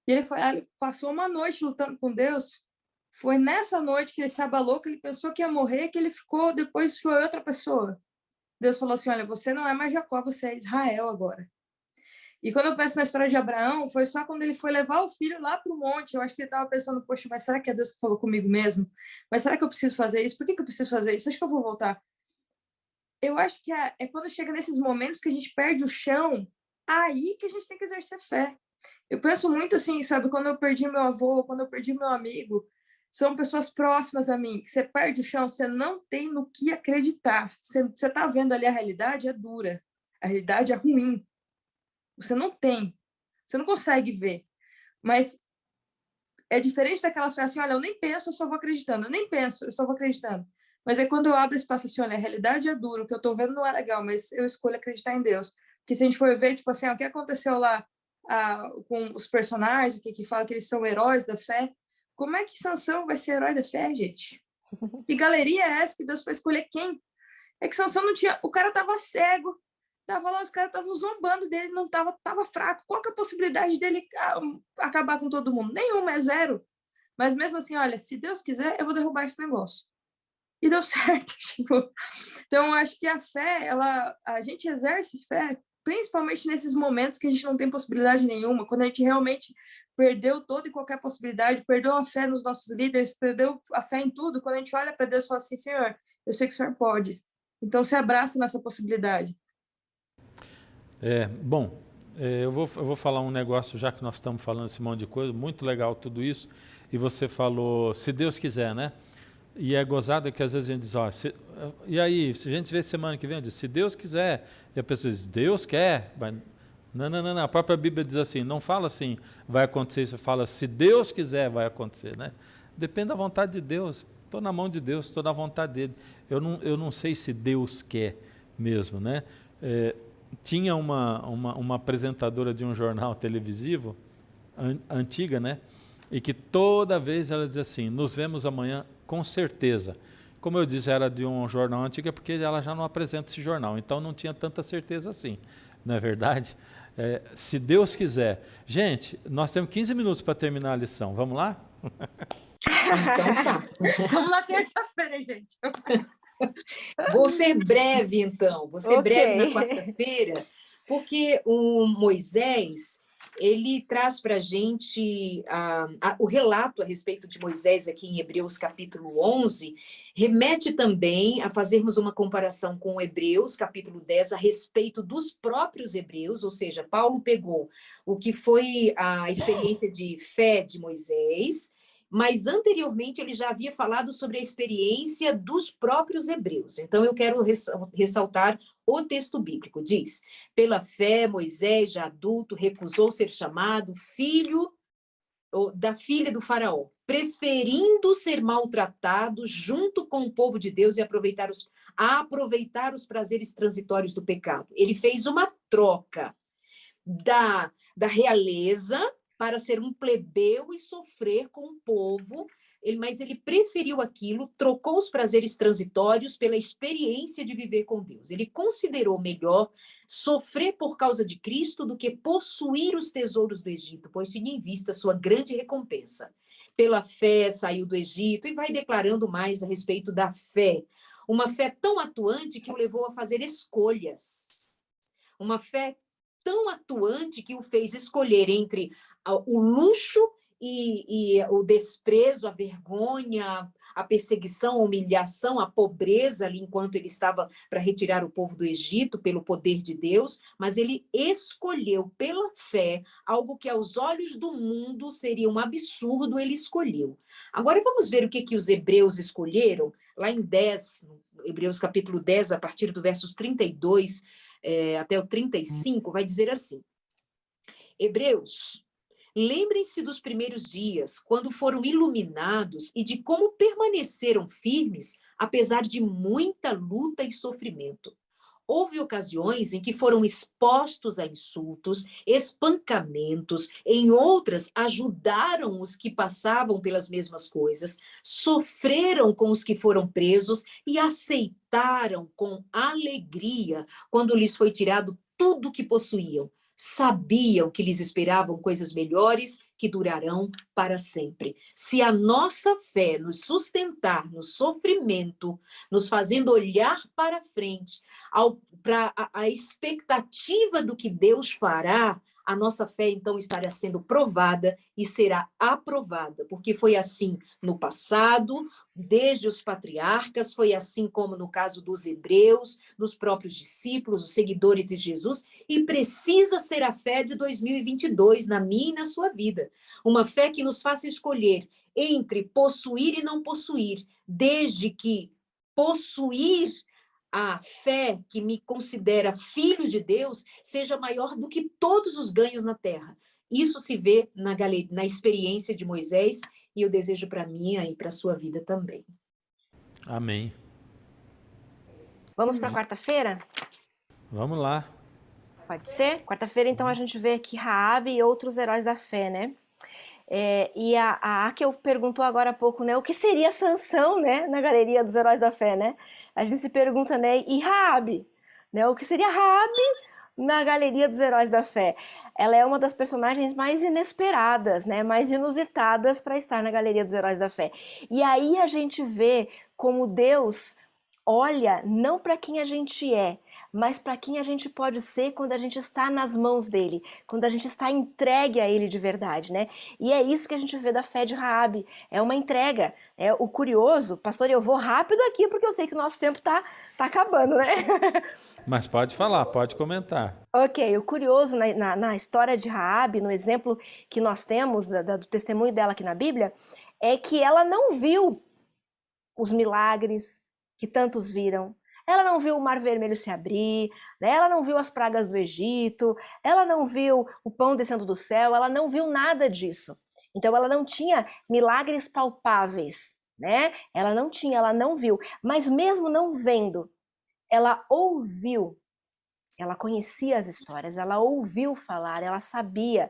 E ele passou uma noite lutando com Deus. Foi nessa noite que ele se abalou, que ele pensou que ia morrer, que ele ficou, depois foi outra pessoa. Deus falou assim, olha, você não é mais Jacó, você é Israel agora. E quando eu penso na história de Abraão, foi só quando ele foi levar o filho lá para o monte. Eu acho que ele estava pensando, poxa, mas será que é Deus que falou comigo mesmo? Mas será que eu preciso fazer isso? Por que eu preciso fazer isso? Acho que eu vou voltar. Eu acho que é quando chega nesses momentos que a gente perde o chão, aí que a gente tem que exercer fé. Eu penso muito assim, sabe? Quando eu perdi meu avô, quando eu perdi meu amigo, são pessoas próximas a mim, que você perde o chão, você não tem no que acreditar. Você está vendo ali a realidade, é dura. A realidade é ruim. Você não tem. Você não consegue ver. Mas é diferente daquela fé assim, olha, eu nem penso, eu só vou acreditando. Eu nem penso, eu só vou acreditando. Mas é quando eu abro espaço assim, olha, a realidade é dura, o que eu tô vendo não é legal, mas eu escolho acreditar em Deus. Porque se a gente for ver, tipo assim, o que aconteceu lá com os personagens que fala que eles são heróis da fé, como é que Sansão vai ser herói da fé, gente? Que galeria é essa que Deus foi escolher quem? É que Sansão não tinha... O cara tava cego, tava lá, os caras estavam zombando dele, não tava fraco. Qual que é a possibilidade dele acabar com todo mundo? Nenhuma, é zero. Mas mesmo assim, olha, se Deus quiser, eu vou derrubar esse negócio. E deu certo, tipo. Então, eu acho que a fé, a gente exerce fé, principalmente nesses momentos que a gente não tem possibilidade nenhuma, quando a gente realmente perdeu toda e qualquer possibilidade, perdeu a fé nos nossos líderes, perdeu a fé em tudo, quando a gente olha para Deus e fala assim, Senhor, eu sei que o Senhor pode. Então, se abraça nessa possibilidade. Bom, eu vou falar um negócio, já que nós estamos falando esse monte de coisa, muito legal tudo isso, e você falou, se Deus quiser, né? E é gozado que às vezes a gente diz, ó, e aí, se a gente vê semana que vem, diz, se Deus quiser, e a pessoa diz, Deus quer, não, a própria Bíblia diz assim, não fala assim, vai acontecer isso, fala, se Deus quiser, vai acontecer, né? Depende da vontade de Deus, estou na mão de Deus, estou na vontade dele, eu não sei se Deus quer mesmo, né? Tinha uma apresentadora de um jornal televisivo, antiga, né? E que toda vez ela dizia assim, nos vemos amanhã com certeza. Como eu disse, era de um jornal antigo, porque ela já não apresenta esse jornal, então não tinha tanta certeza assim, não é verdade? Se Deus quiser. Gente, nós temos 15 minutos para terminar a lição, vamos lá? Então tá. Vamos lá terça-feira, gente. Vou ser breve, então. Vou ser breve na quarta-feira, porque o Moisés, ele traz para a gente o relato a respeito de Moisés aqui em Hebreus capítulo 11, remete também a fazermos uma comparação com Hebreus capítulo 10 a respeito dos próprios hebreus, ou seja, Paulo pegou o que foi a experiência de fé de Moisés, mas anteriormente ele já havia falado sobre a experiência dos próprios hebreus. Então eu quero ressaltar o texto bíblico. Diz, pela fé, Moisés, já adulto, recusou ser chamado filho da filha do faraó, preferindo ser maltratado junto com o povo de Deus e aproveitar os prazeres transitórios do pecado. Ele fez uma troca da realeza para ser um plebeu e sofrer com o povo, mas ele preferiu aquilo, trocou os prazeres transitórios pela experiência de viver com Deus. Ele considerou melhor sofrer por causa de Cristo do que possuir os tesouros do Egito, pois tinha em vista sua grande recompensa. Pela fé saiu do Egito e vai declarando mais a respeito da fé. Uma fé tão atuante que o levou a fazer escolhas. Uma fé tão atuante que o fez escolher entre o luxo e o desprezo, a vergonha, a perseguição, a humilhação, a pobreza ali enquanto ele estava para retirar o povo do Egito pelo poder de Deus, mas ele escolheu pela fé algo que aos olhos do mundo seria um absurdo, ele escolheu. Agora vamos ver o que os hebreus escolheram, lá em 10, Hebreus capítulo 10, a partir do versos 32 até o 35, vai dizer assim, Hebreus, lembrem-se dos primeiros dias, quando foram iluminados e de como permaneceram firmes, apesar de muita luta e sofrimento. Houve ocasiões em que foram expostos a insultos, espancamentos, em outras ajudaram os que passavam pelas mesmas coisas, sofreram com os que foram presos e aceitaram com alegria quando lhes foi tirado tudo o que possuíam. Sabiam que lhes esperavam coisas melhores que durarão para sempre. Se a nossa fé nos sustentar no sofrimento, nos fazendo olhar para frente, para a expectativa do que Deus fará, a nossa fé então estará sendo provada e será aprovada, porque foi assim no passado, desde os patriarcas, foi assim como no caso dos hebreus, dos próprios discípulos, os seguidores de Jesus, e precisa ser a fé de 2022 na minha e na sua vida. Uma fé que nos faça escolher entre possuir e não possuir, desde que possuir a fé que me considera filho de Deus seja maior do que todos os ganhos na terra. isso se vê na experiência de Moisés, e eu desejo para a minha e para a sua vida também. Amém. Vamos para quarta-feira? Vamos lá. Pode ser? Quarta-feira, então, a gente vê aqui Raabe e outros heróis da fé, né? E a Akel perguntou agora há pouco, né? O que seria Sansão, né? Na galeria dos heróis da fé, né? A gente se pergunta, né? E Raabe? Né? O que seria Raabe na galeria dos heróis da fé? Ela é uma das personagens mais inesperadas, né? Mais inusitadas para estar na galeria dos heróis da fé. E aí a gente vê como Deus olha não para quem a gente é, mas para quem a gente pode ser quando a gente está nas mãos dele, quando a gente está entregue a ele de verdade, né? E é isso que a gente vê da fé de Raabe, é uma entrega. É o curioso, pastor, eu vou rápido aqui porque eu sei que o nosso tempo tá acabando, né? Mas pode falar, pode comentar. Ok, o curioso na história de Raabe, no exemplo que nós temos do testemunho dela aqui na Bíblia, é que ela não viu os milagres que tantos viram. Ela não viu o Mar Vermelho se abrir, né? Ela não viu as pragas do Egito, ela não viu o pão descendo do céu, ela não viu nada disso. Então ela não tinha milagres palpáveis, né? Ela não viu. Mas mesmo não vendo, ela ouviu, ela conhecia as histórias, ela ouviu falar, ela sabia,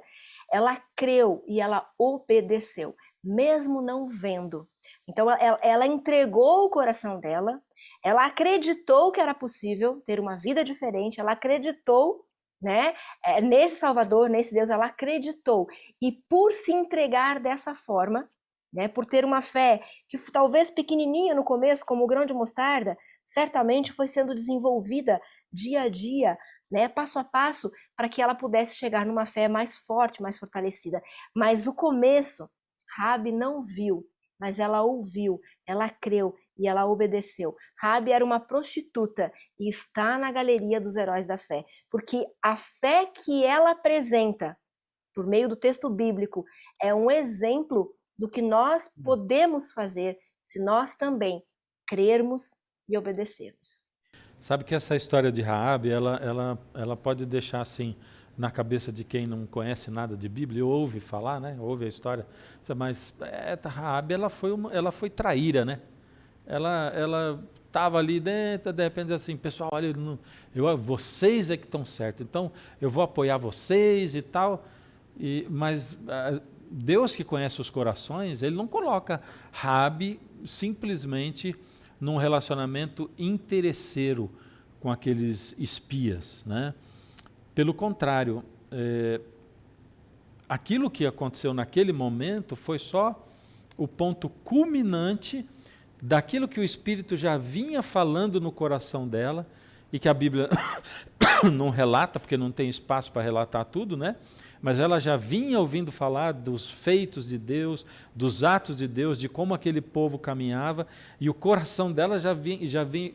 ela creu e ela obedeceu, mesmo não vendo. Então ela entregou o coração dela, ela acreditou que era possível ter uma vida diferente, ela acreditou, né, nesse Salvador, nesse Deus, ela acreditou. E por se entregar dessa forma, né, por ter uma fé que talvez pequenininha no começo, como o grão de mostarda, certamente foi sendo desenvolvida dia a dia, né, passo a passo, para que ela pudesse chegar numa fé mais forte, mais fortalecida. Mas o começo, Raabe não viu, mas ela ouviu, ela creu e ela obedeceu. Raabe era uma prostituta e está na galeria dos heróis da fé, porque a fé que ela apresenta, por meio do texto bíblico, é um exemplo do que nós podemos fazer se nós também crermos e obedecermos. Sabe que essa história de Raabe, ela pode deixar assim na cabeça de quem não conhece nada de Bíblia, ouve falar, né? Ouve a história, mas Raabe ela foi traíra, né? Ela estava ali dentro, de repente assim, pessoal, olha, vocês é que estão certos, então eu vou apoiar vocês e tal, mas Deus que conhece os corações, ele não coloca Raabe simplesmente num relacionamento interesseiro com aqueles espias, né? Pelo contrário, aquilo que aconteceu naquele momento foi só o ponto culminante daquilo que o Espírito já vinha falando no coração dela e que a Bíblia não relata, porque não tem espaço para relatar tudo, né? Mas ela já vinha ouvindo falar dos feitos de Deus, dos atos de Deus, de como aquele povo caminhava, e o coração dela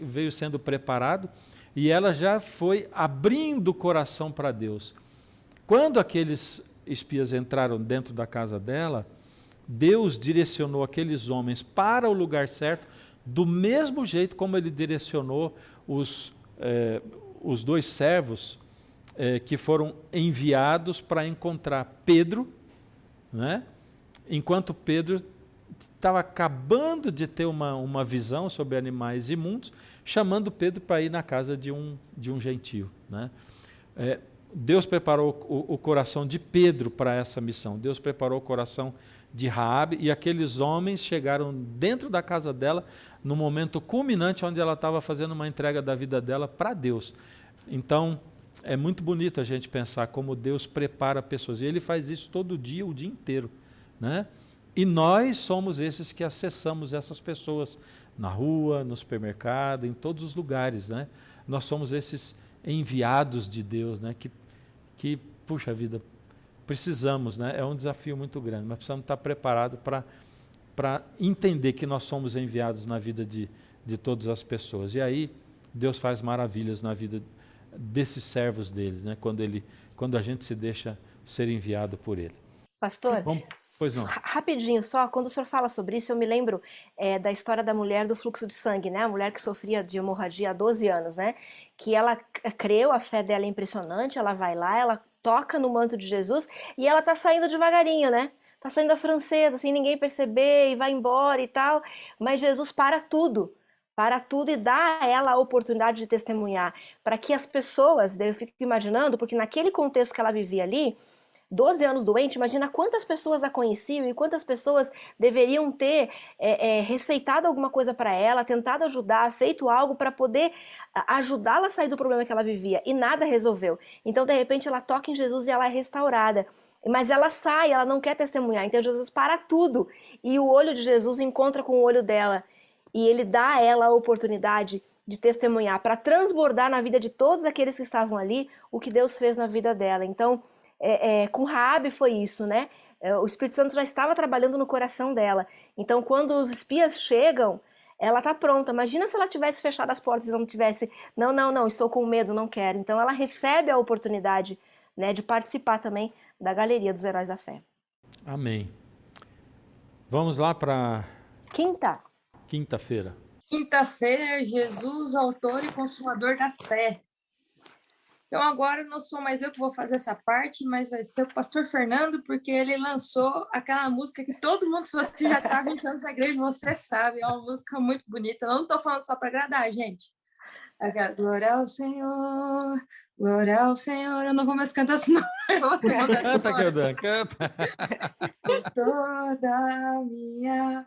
veio sendo preparado, e ela já foi abrindo o coração para Deus. Quando aqueles espias entraram dentro da casa dela, Deus direcionou aqueles homens para o lugar certo, do mesmo jeito como ele direcionou os 2 servos que foram enviados para encontrar Pedro, né? Enquanto Pedro estava acabando de ter uma visão sobre animais imundos, chamando Pedro para ir na casa de um gentio, né? Deus preparou o coração de Pedro para essa missão, Deus preparou o coração de Raabe, e aqueles homens chegaram dentro da casa dela no momento culminante onde ela estava fazendo uma entrega da vida dela para Deus. Então, é muito bonito a gente pensar como Deus prepara pessoas, e Ele faz isso todo dia, o dia inteiro, né? E nós somos esses que acessamos essas pessoas na rua, no supermercado, em todos os lugares, né? Nós somos esses enviados de Deus, né? Que puxa vida, precisamos, né? É um desafio muito grande, mas precisamos estar preparados para entender que nós somos enviados na vida de todas as pessoas. E aí Deus faz maravilhas na vida desses servos deles, né? Quando a gente se deixa ser enviado por Ele. Pastor, pois não. Rapidinho só, quando o senhor fala sobre isso, eu me lembro da história da mulher do fluxo de sangue, né? A mulher que sofria de hemorragia há 12 anos, né? Que ela creu, a fé dela é impressionante, ela vai lá, ela toca no manto de Jesus e ela tá saindo devagarinho, né? Tá saindo a francesa, sem ninguém perceber, e vai embora e tal. Mas Jesus para tudo e dá a ela a oportunidade de testemunhar, para que as pessoas, daí eu fico imaginando, porque naquele contexto que ela vivia ali, 12 anos doente, imagina quantas pessoas a conheciam e quantas pessoas deveriam ter receitado alguma coisa para ela, tentado ajudar, feito algo para poder ajudá-la a sair do problema que ela vivia, e nada resolveu. Então, de repente, ela toca em Jesus e ela é restaurada. Mas ela sai, ela não quer testemunhar. Então, Jesus para tudo. E o olho de Jesus encontra com o olho dela. E ele dá a ela a oportunidade de testemunhar, para transbordar na vida de todos aqueles que estavam ali o que Deus fez na vida dela. Então, com Raabe foi isso, né? O Espírito Santo já estava trabalhando no coração dela. Então, quando os espias chegam, ela está pronta. Imagina se ela tivesse fechado as portas e não tivesse, não, estou com medo, não quero. Então, ela recebe a oportunidade, né, de participar também da galeria dos heróis da fé. Amém. Vamos lá para quinta-feira. Quinta-feira, Jesus, o autor e consumador da fé. Então, agora não sou mais eu que vou fazer essa parte, mas vai ser o pastor Fernando, porque ele lançou aquela música que todo mundo, se você já está 20 anos na igreja, você sabe, é uma música muito bonita. Eu não estou falando só para agradar, gente. Glória ao Senhor, glória ao Senhor. Eu não vou mais cantar, senão eu vou ser uma Canta. Toda minha...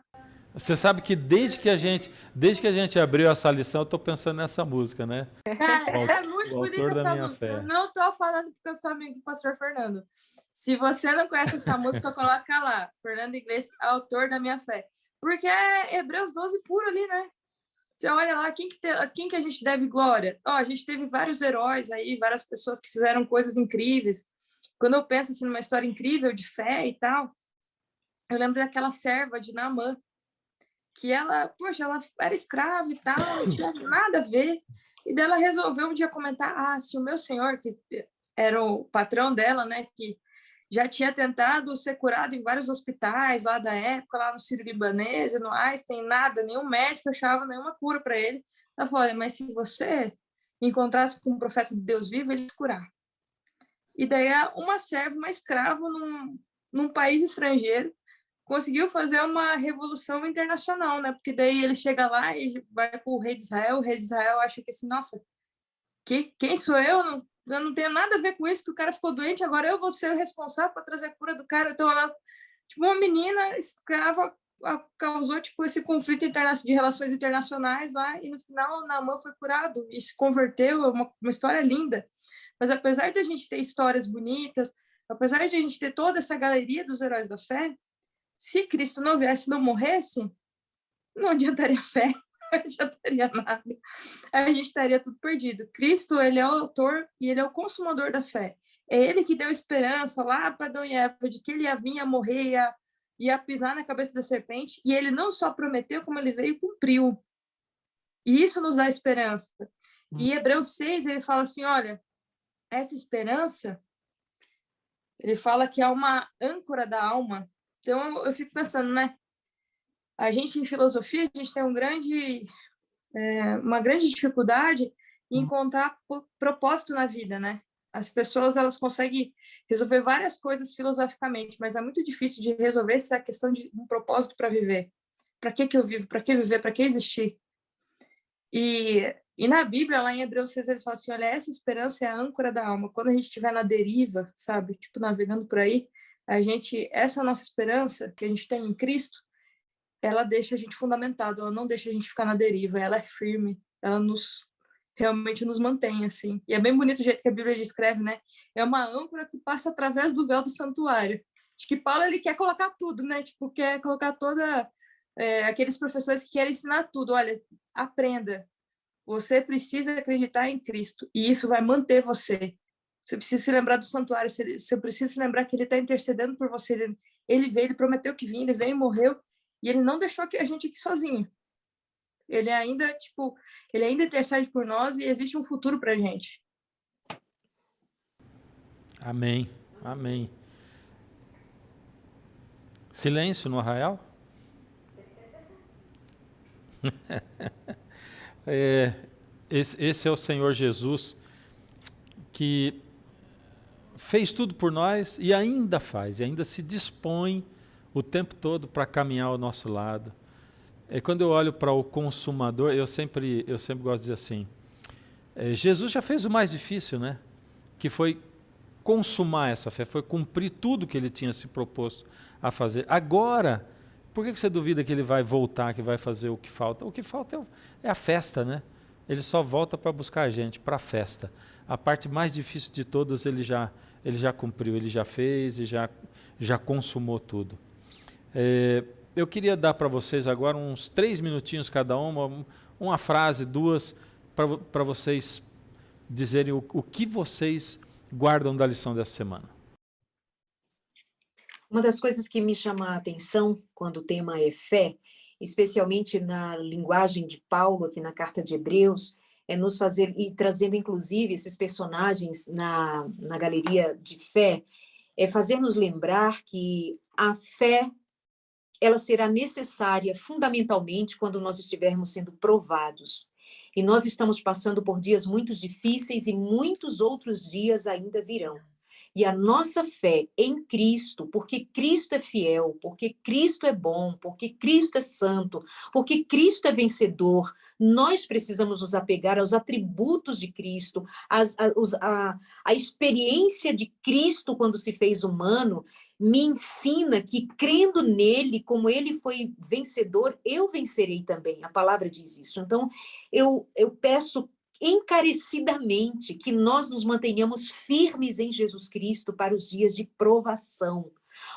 Você sabe que desde que a gente abriu essa lição, eu estou pensando nessa música, né? É muito o bonita autor da essa minha música. fé. Eu não estou falando porque eu sou amigo do pastor Fernando. Se você não conhece essa música, coloca lá. Fernando Iglesias, autor da minha fé. Porque é Hebreus 12 puro ali, né? Você olha lá, quem que a gente deve glória? A gente teve vários heróis aí, várias pessoas que fizeram coisas incríveis. Quando eu penso assim, numa história incrível de fé e tal, eu lembro daquela serva de Naamã, que ela era escrava e tal, não tinha nada a ver. E daí ela resolveu um dia comentar, se o meu senhor, que era o patrão dela, né, que já tinha tentado ser curado em vários hospitais lá da época, lá no Sírio-Libanês, no Einstein, nada, nenhum médico achava nenhuma cura para ele. Ela falou, olha, mas se você encontrasse com um profeta de Deus vivo, ele ia curar. E daí uma serva, uma escrava num país estrangeiro, conseguiu fazer uma revolução internacional, né? Porque daí ele chega lá e vai para o rei de Israel acha que assim, nossa, quem sou eu? Eu não tenho nada a ver com isso, que o cara ficou doente, agora eu vou ser o responsável para trazer a cura do cara. Então, ela, tipo, uma menina escrava causou, tipo, esse conflito de relações internacionais lá, e no final, Naamã foi curado e se converteu, é uma história linda. Mas apesar de a gente ter histórias bonitas, apesar de a gente ter toda essa galeria dos heróis da fé, se Cristo não viesse, não morresse, não adiantaria fé, não adiantaria nada. A gente estaria tudo perdido. Cristo, ele é o autor e ele é o consumador da fé. É ele que deu esperança lá para Adão e Eva de que ele ia vir a morrer, ia pisar na cabeça da serpente, e ele não só prometeu, como ele veio e cumpriu. E isso nos dá esperança. E Hebreus 6, ele fala assim, olha, essa esperança, ele fala que é uma âncora da alma. Então, eu fico pensando, né? A gente, em filosofia, a gente tem uma grande dificuldade em encontrar propósito na vida, né? As pessoas, elas conseguem resolver várias coisas filosoficamente, mas é muito difícil de resolver essa questão de um propósito para viver. Para que eu vivo? Para que viver? Para que existir? E na Bíblia, lá em Hebreus 6, ele fala assim, olha, essa esperança é a âncora da alma. Quando a gente estiver na deriva, sabe? Tipo, navegando por aí, essa nossa esperança que a gente tem em Cristo, ela deixa a gente fundamentado, ela não deixa a gente ficar na deriva, ela é firme, ela realmente nos mantém, assim. E é bem bonito o jeito que a Bíblia descreve, né? É uma âncora que passa através do véu do santuário. Acho que Paulo, ele quer colocar tudo, né? Tipo, quer colocar aqueles professores que querem ensinar tudo. Olha, aprenda. Você precisa acreditar em Cristo e isso vai manter você. Você precisa se lembrar do santuário, você precisa se lembrar que ele está intercedendo por você. Ele veio, ele prometeu que vinha, ele veio e morreu, e ele não deixou a gente aqui sozinho. Ele ainda intercede por nós e existe um futuro para a gente. Amém, amém. Silêncio no arraial? Esse é o Senhor Jesus que fez tudo por nós e ainda faz, e ainda se dispõe o tempo todo para caminhar ao nosso lado. E quando eu olho para o consumador, eu sempre gosto de dizer assim, Jesus já fez o mais difícil, né? Que foi consumar essa fé, foi cumprir tudo que ele tinha se proposto a fazer. Agora, por que você duvida que ele vai voltar, que vai fazer o que falta? O que falta é a festa, né? Ele só volta para buscar a gente, para a festa. A parte mais difícil de todas ele já cumpriu, ele já fez e já consumou tudo. Eu queria dar para vocês agora uns 3 minutinhos cada uma frase, 2, para vocês dizerem o que vocês guardam da lição dessa semana. Uma das coisas que me chama a atenção quando o tema é fé, especialmente na linguagem de Paulo, aqui na carta de Hebreus, é nos fazer, e trazendo inclusive esses personagens na galeria de fé, é fazer-nos lembrar que a fé, ela será necessária fundamentalmente quando nós estivermos sendo provados. E nós estamos passando por dias muito difíceis e muitos outros dias ainda virão. E a nossa fé em Cristo, porque Cristo é fiel, porque Cristo é bom, porque Cristo é santo, porque Cristo é vencedor, nós precisamos nos apegar aos atributos de Cristo, a experiência de Cristo quando se fez humano, me ensina que, crendo nele, como ele foi vencedor, eu vencerei também. A palavra diz isso. Então, eu peço encarecidamente que nós nos mantenhamos firmes em Jesus Cristo para os dias de provação.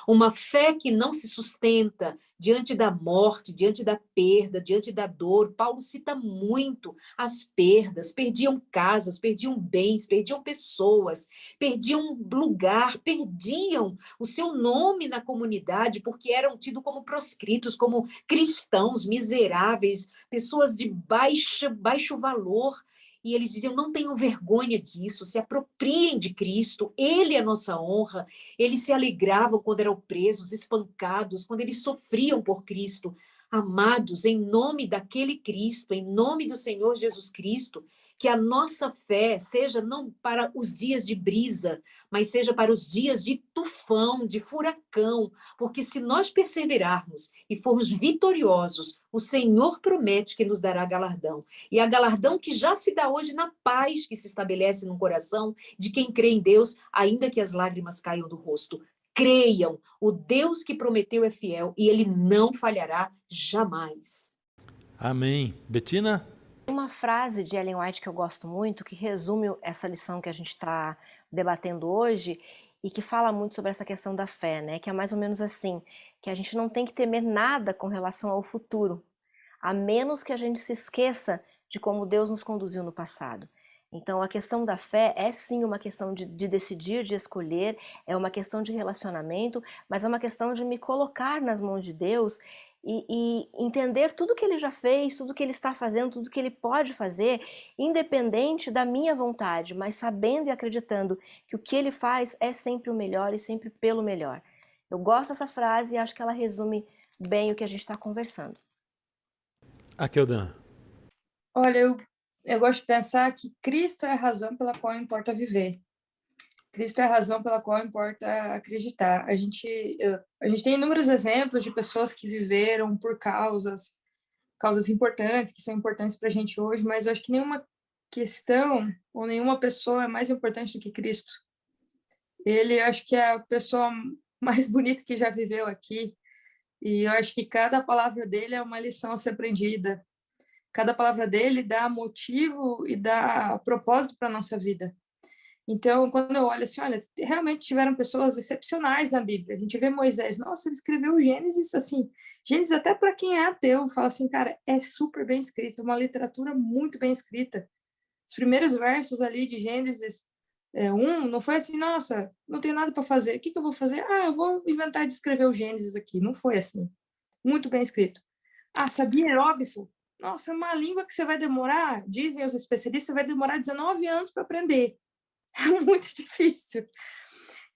Uma fé que não se sustenta diante da morte, diante da perda, diante da dor. Paulo cita muito as perdas, perdiam casas, perdiam bens, perdiam pessoas, perdiam lugar, perdiam o seu nome na comunidade porque eram tidos como proscritos, como cristãos miseráveis, pessoas de baixo valor. E eles diziam, não tenham vergonha disso, se apropriem de Cristo, Ele é a nossa honra. Eles se alegravam quando eram presos, espancados, quando eles sofriam por Cristo. Amados, em nome daquele Cristo, em nome do Senhor Jesus Cristo, que a nossa fé seja não para os dias de brisa, mas seja para os dias de tufão, de furacão, porque se nós perseverarmos e formos vitoriosos, o Senhor promete que nos dará galardão. E a galardão que já se dá hoje na paz que se estabelece no coração de quem crê em Deus, ainda que as lágrimas caiam do rosto. Creiam, o Deus que prometeu é fiel e ele não falhará jamais. Amém. Betina? Uma frase de Ellen White que eu gosto muito, que resume essa lição que a gente está debatendo hoje e que fala muito sobre essa questão da fé, né? Que é mais ou menos assim, que a gente não tem que temer nada com relação ao futuro, a menos que a gente se esqueça de como Deus nos conduziu no passado. Então, a questão da fé é sim uma questão de decidir, de escolher, é uma questão de relacionamento, mas é uma questão de me colocar nas mãos de Deus e entender tudo que ele já fez, tudo que ele está fazendo, tudo que ele pode fazer, independente da minha vontade, mas sabendo e acreditando que o que ele faz é sempre o melhor e sempre pelo melhor. Eu gosto dessa frase e acho que ela resume bem o que a gente está conversando. Akeldan. Olha, eu gosto de pensar que Cristo é a razão pela qual importa viver. Cristo é a razão pela qual importa acreditar. A gente tem inúmeros exemplos de pessoas que viveram por causas importantes, que são importantes para a gente hoje, mas eu acho que nenhuma questão ou nenhuma pessoa é mais importante do que Cristo. Ele, eu acho que é a pessoa mais bonita que já viveu aqui, e eu acho que cada palavra dele é uma lição a ser aprendida. Cada palavra dele dá motivo e dá propósito para a nossa vida. Então, quando eu olho assim, olha, realmente tiveram pessoas excepcionais na Bíblia. A gente vê Moisés, nossa, ele escreveu Gênesis, assim, Gênesis até para quem é ateu, fala assim, cara, é super bem escrito, é uma literatura muito bem escrita. Os primeiros versos ali de Gênesis 1, não foi assim, nossa, não tenho nada para fazer, o que eu vou fazer? Ah, eu vou inventar de escrever o Gênesis aqui. Não foi assim. Muito bem escrito. Ah, sabia hieróglifo? Nossa, é uma língua que você vai demorar, dizem os especialistas, vai demorar 19 anos para aprender. É muito difícil.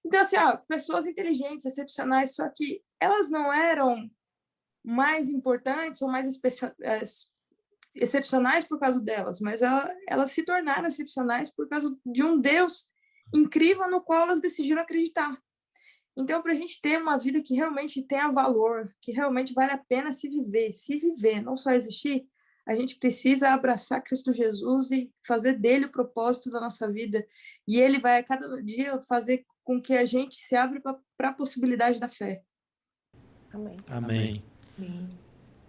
Então, assim, pessoas inteligentes, excepcionais, só que elas não eram mais importantes ou mais excepcionais por causa delas, mas elas se tornaram excepcionais por causa de um Deus incrível no qual elas decidiram acreditar. Então, para a gente ter uma vida que realmente tenha valor, que realmente vale a pena se viver, não só existir, a gente precisa abraçar Cristo Jesus e fazer dele o propósito da nossa vida. E ele vai a cada dia fazer com que a gente se abra para a possibilidade da fé. Amém. Amém. Amém.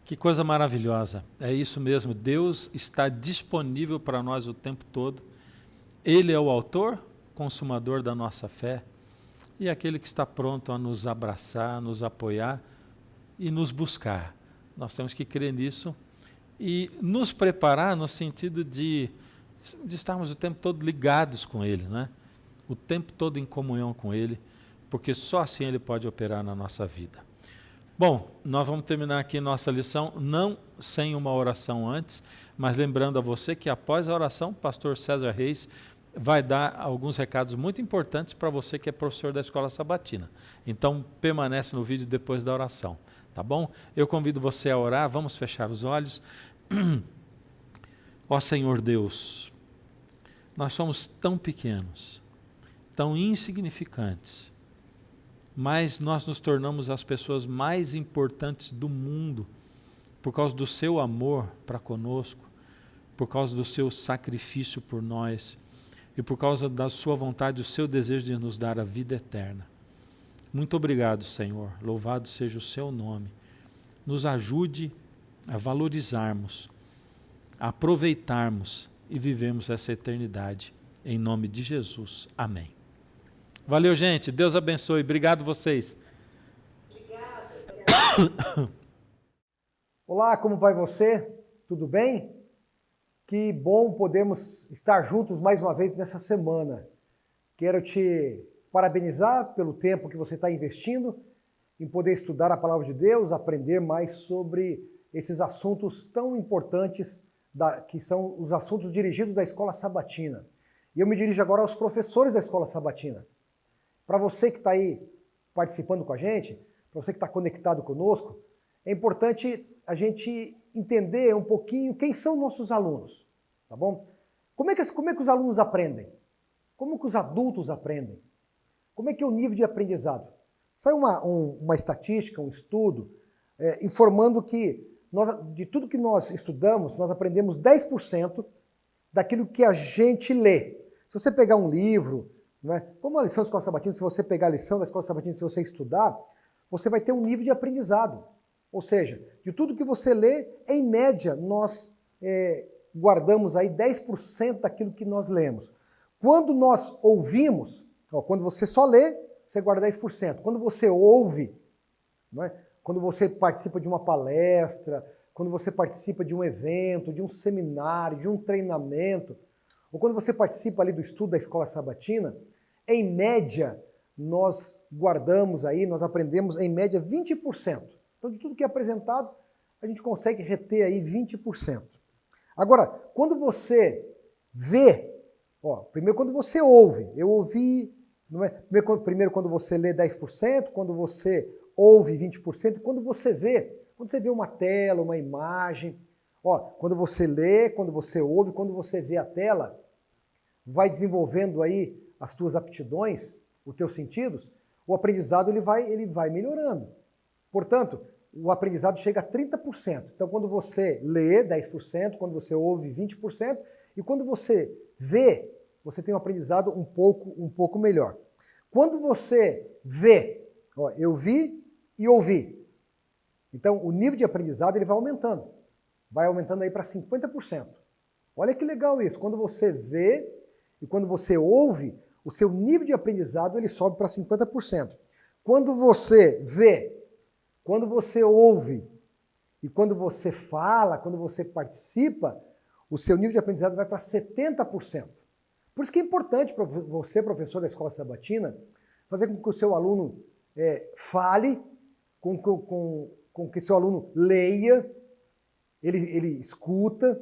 Que coisa maravilhosa. É isso mesmo. Deus está disponível para nós o tempo todo. Ele é o autor, consumador da nossa fé e aquele que está pronto a nos abraçar, nos apoiar e nos buscar. Nós temos que crer nisso e nos preparar no sentido de estarmos o tempo todo ligados com Ele, né? O tempo todo em comunhão com Ele, porque só assim Ele pode operar na nossa vida. Bom, nós vamos terminar aqui nossa lição, não sem uma oração antes, mas lembrando a você que após a oração, o pastor César Reis vai dar alguns recados muito importantes para você que é professor da Escola Sabatina. Então, permanece no vídeo depois da oração, tá bom? Eu convido você a orar, vamos fechar os olhos. Ó Senhor Deus, nós somos tão pequenos, tão insignificantes, mas nós nos tornamos as pessoas mais importantes do mundo por causa do seu amor para conosco, por causa do seu sacrifício por nós e por causa da sua vontade, o seu desejo de nos dar a vida eterna. Muito obrigado, Senhor. Louvado seja o seu nome. Nos ajude a valorizarmos, a aproveitarmos e vivemos essa eternidade. Em nome de Jesus. Amém. Valeu, gente. Deus abençoe. Obrigado vocês. Olá, como vai você? Tudo bem? Que bom podermos estar juntos mais uma vez nessa semana. Quero te parabenizar pelo tempo que você está investindo em poder estudar a palavra de Deus, aprender mais sobre esses assuntos tão importantes que são os assuntos dirigidos da Escola Sabatina. E eu me dirijo agora aos professores da Escola Sabatina. Para você que está aí participando com a gente, para você que está conectado conosco, é importante a gente entender um pouquinho quem são nossos alunos, tá bom? Como é que os alunos aprendem? Como que os adultos aprendem? Como é que é o nível de aprendizado? Saiu uma estatística, um estudo, informando que de tudo que nós estudamos, nós aprendemos 10% daquilo que a gente lê. Se você pegar um livro, não é? Como a lição da Escola Sabatina, se você pegar a lição da Escola Sabatina, se você estudar, você vai ter um nível de aprendizado. Ou seja, de tudo que você lê, em média, nós guardamos aí 10% daquilo que nós lemos. Quando nós ouvimos, quando você só lê, você guarda 10%. Quando você ouve, não é? Quando você participa de uma palestra, quando você participa de um evento, de um seminário, de um treinamento, ou quando você participa ali do estudo da Escola Sabatina, em média, nós guardamos aí, nós aprendemos em média 20%. Então, de tudo que é apresentado, a gente consegue reter aí 20%. Agora, quando você vê, primeiro quando você ouve, eu ouvi, não é? Primeiro quando você lê 10%, quando você ouve 20%, e quando você vê uma tela, uma imagem, quando você lê, quando você ouve, quando você vê a tela, vai desenvolvendo aí as tuas aptidões, os teus sentidos, o aprendizado ele vai melhorando. Portanto, o aprendizado chega a 30%. Então, quando você lê 10%, quando você ouve 20%, e quando você vê, você tem um aprendizado um pouco melhor. Quando você vê, eu vi e ouvi. Então, o nível de aprendizado ele vai aumentando aí para 50%. Olha que legal isso. Quando você vê e quando você ouve, o seu nível de aprendizado ele sobe para 50%. Quando você vê, quando você ouve e quando você fala, quando você participa, o seu nível de aprendizado vai para 70%. Por isso que é importante para você, professor da Escola Sabatina, fazer com que o seu aluno fale, com que seu aluno leia, ele escuta,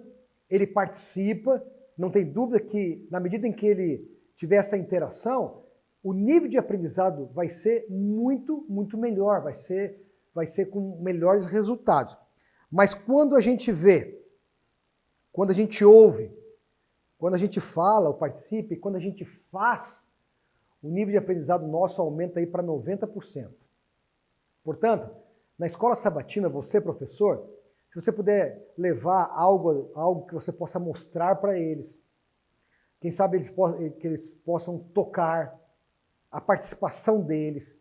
ele participa. Não tem dúvida que, na medida em que ele tiver essa interação, o nível de aprendizado vai ser muito, muito melhor, vai ser com melhores resultados. Mas quando a gente vê, quando a gente ouve, quando a gente fala ou participa, e quando a gente faz, o nível de aprendizado nosso aumenta aí para 90%. Portanto, na escola sabatina, você, professor, se você puder levar algo que você possa mostrar para eles, quem sabe que eles possam tocar a participação deles.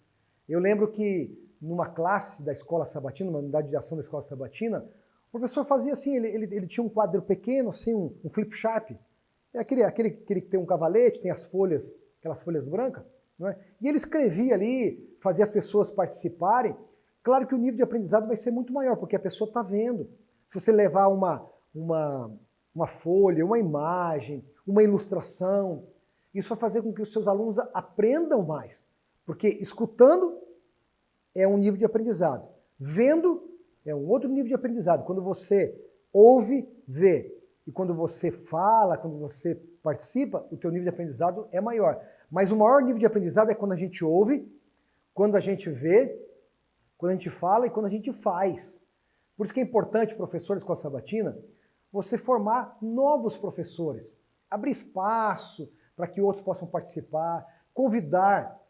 Eu lembro que numa classe da escola sabatina, uma unidade de ação da escola sabatina, o professor fazia assim, ele tinha um quadro pequeno, assim, um flip chart. É aquele que tem um cavalete, tem as folhas, aquelas folhas brancas, não é? E ele escrevia ali, fazia as pessoas participarem. Claro que o nível de aprendizado vai ser muito maior, porque a pessoa está vendo. Se você levar uma folha, uma imagem, uma ilustração, isso vai fazer com que os seus alunos aprendam mais. Porque escutando é um nível de aprendizado. Vendo é um outro nível de aprendizado. Quando você ouve, vê. E quando você fala, quando você participa, o teu nível de aprendizado é maior. Mas o maior nível de aprendizado é quando a gente ouve, quando a gente vê, quando a gente fala e quando a gente faz. Por isso que é importante, professor da escola sabatina, você formar novos professores. Abrir espaço para que outros possam participar, convidar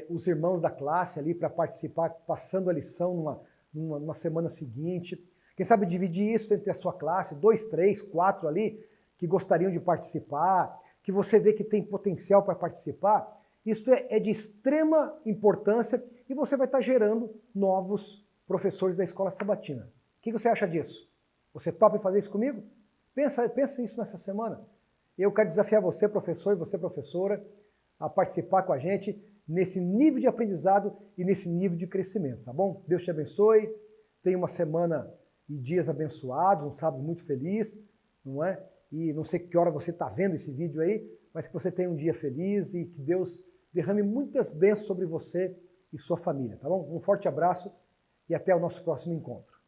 os irmãos da classe ali para participar, passando a lição numa semana seguinte. Quem sabe dividir isso entre a sua classe, 2, 3, 4 ali, que gostariam de participar, que você vê que tem potencial para participar. Isso é de extrema importância e você vai estar gerando novos professores da escola sabatina. O que você acha disso? Você topa em fazer isso comigo? Pensa nisso nessa semana. Eu quero desafiar você, professor, e você, professora, a participar com a gente nesse nível de aprendizado e nesse nível de crescimento, tá bom? Deus te abençoe, tenha uma semana e dias abençoados, um sábado muito feliz, não é? E não sei que hora você está vendo esse vídeo aí, mas que você tenha um dia feliz e que Deus derrame muitas bênçãos sobre você e sua família, tá bom? Um forte abraço e até o nosso próximo encontro.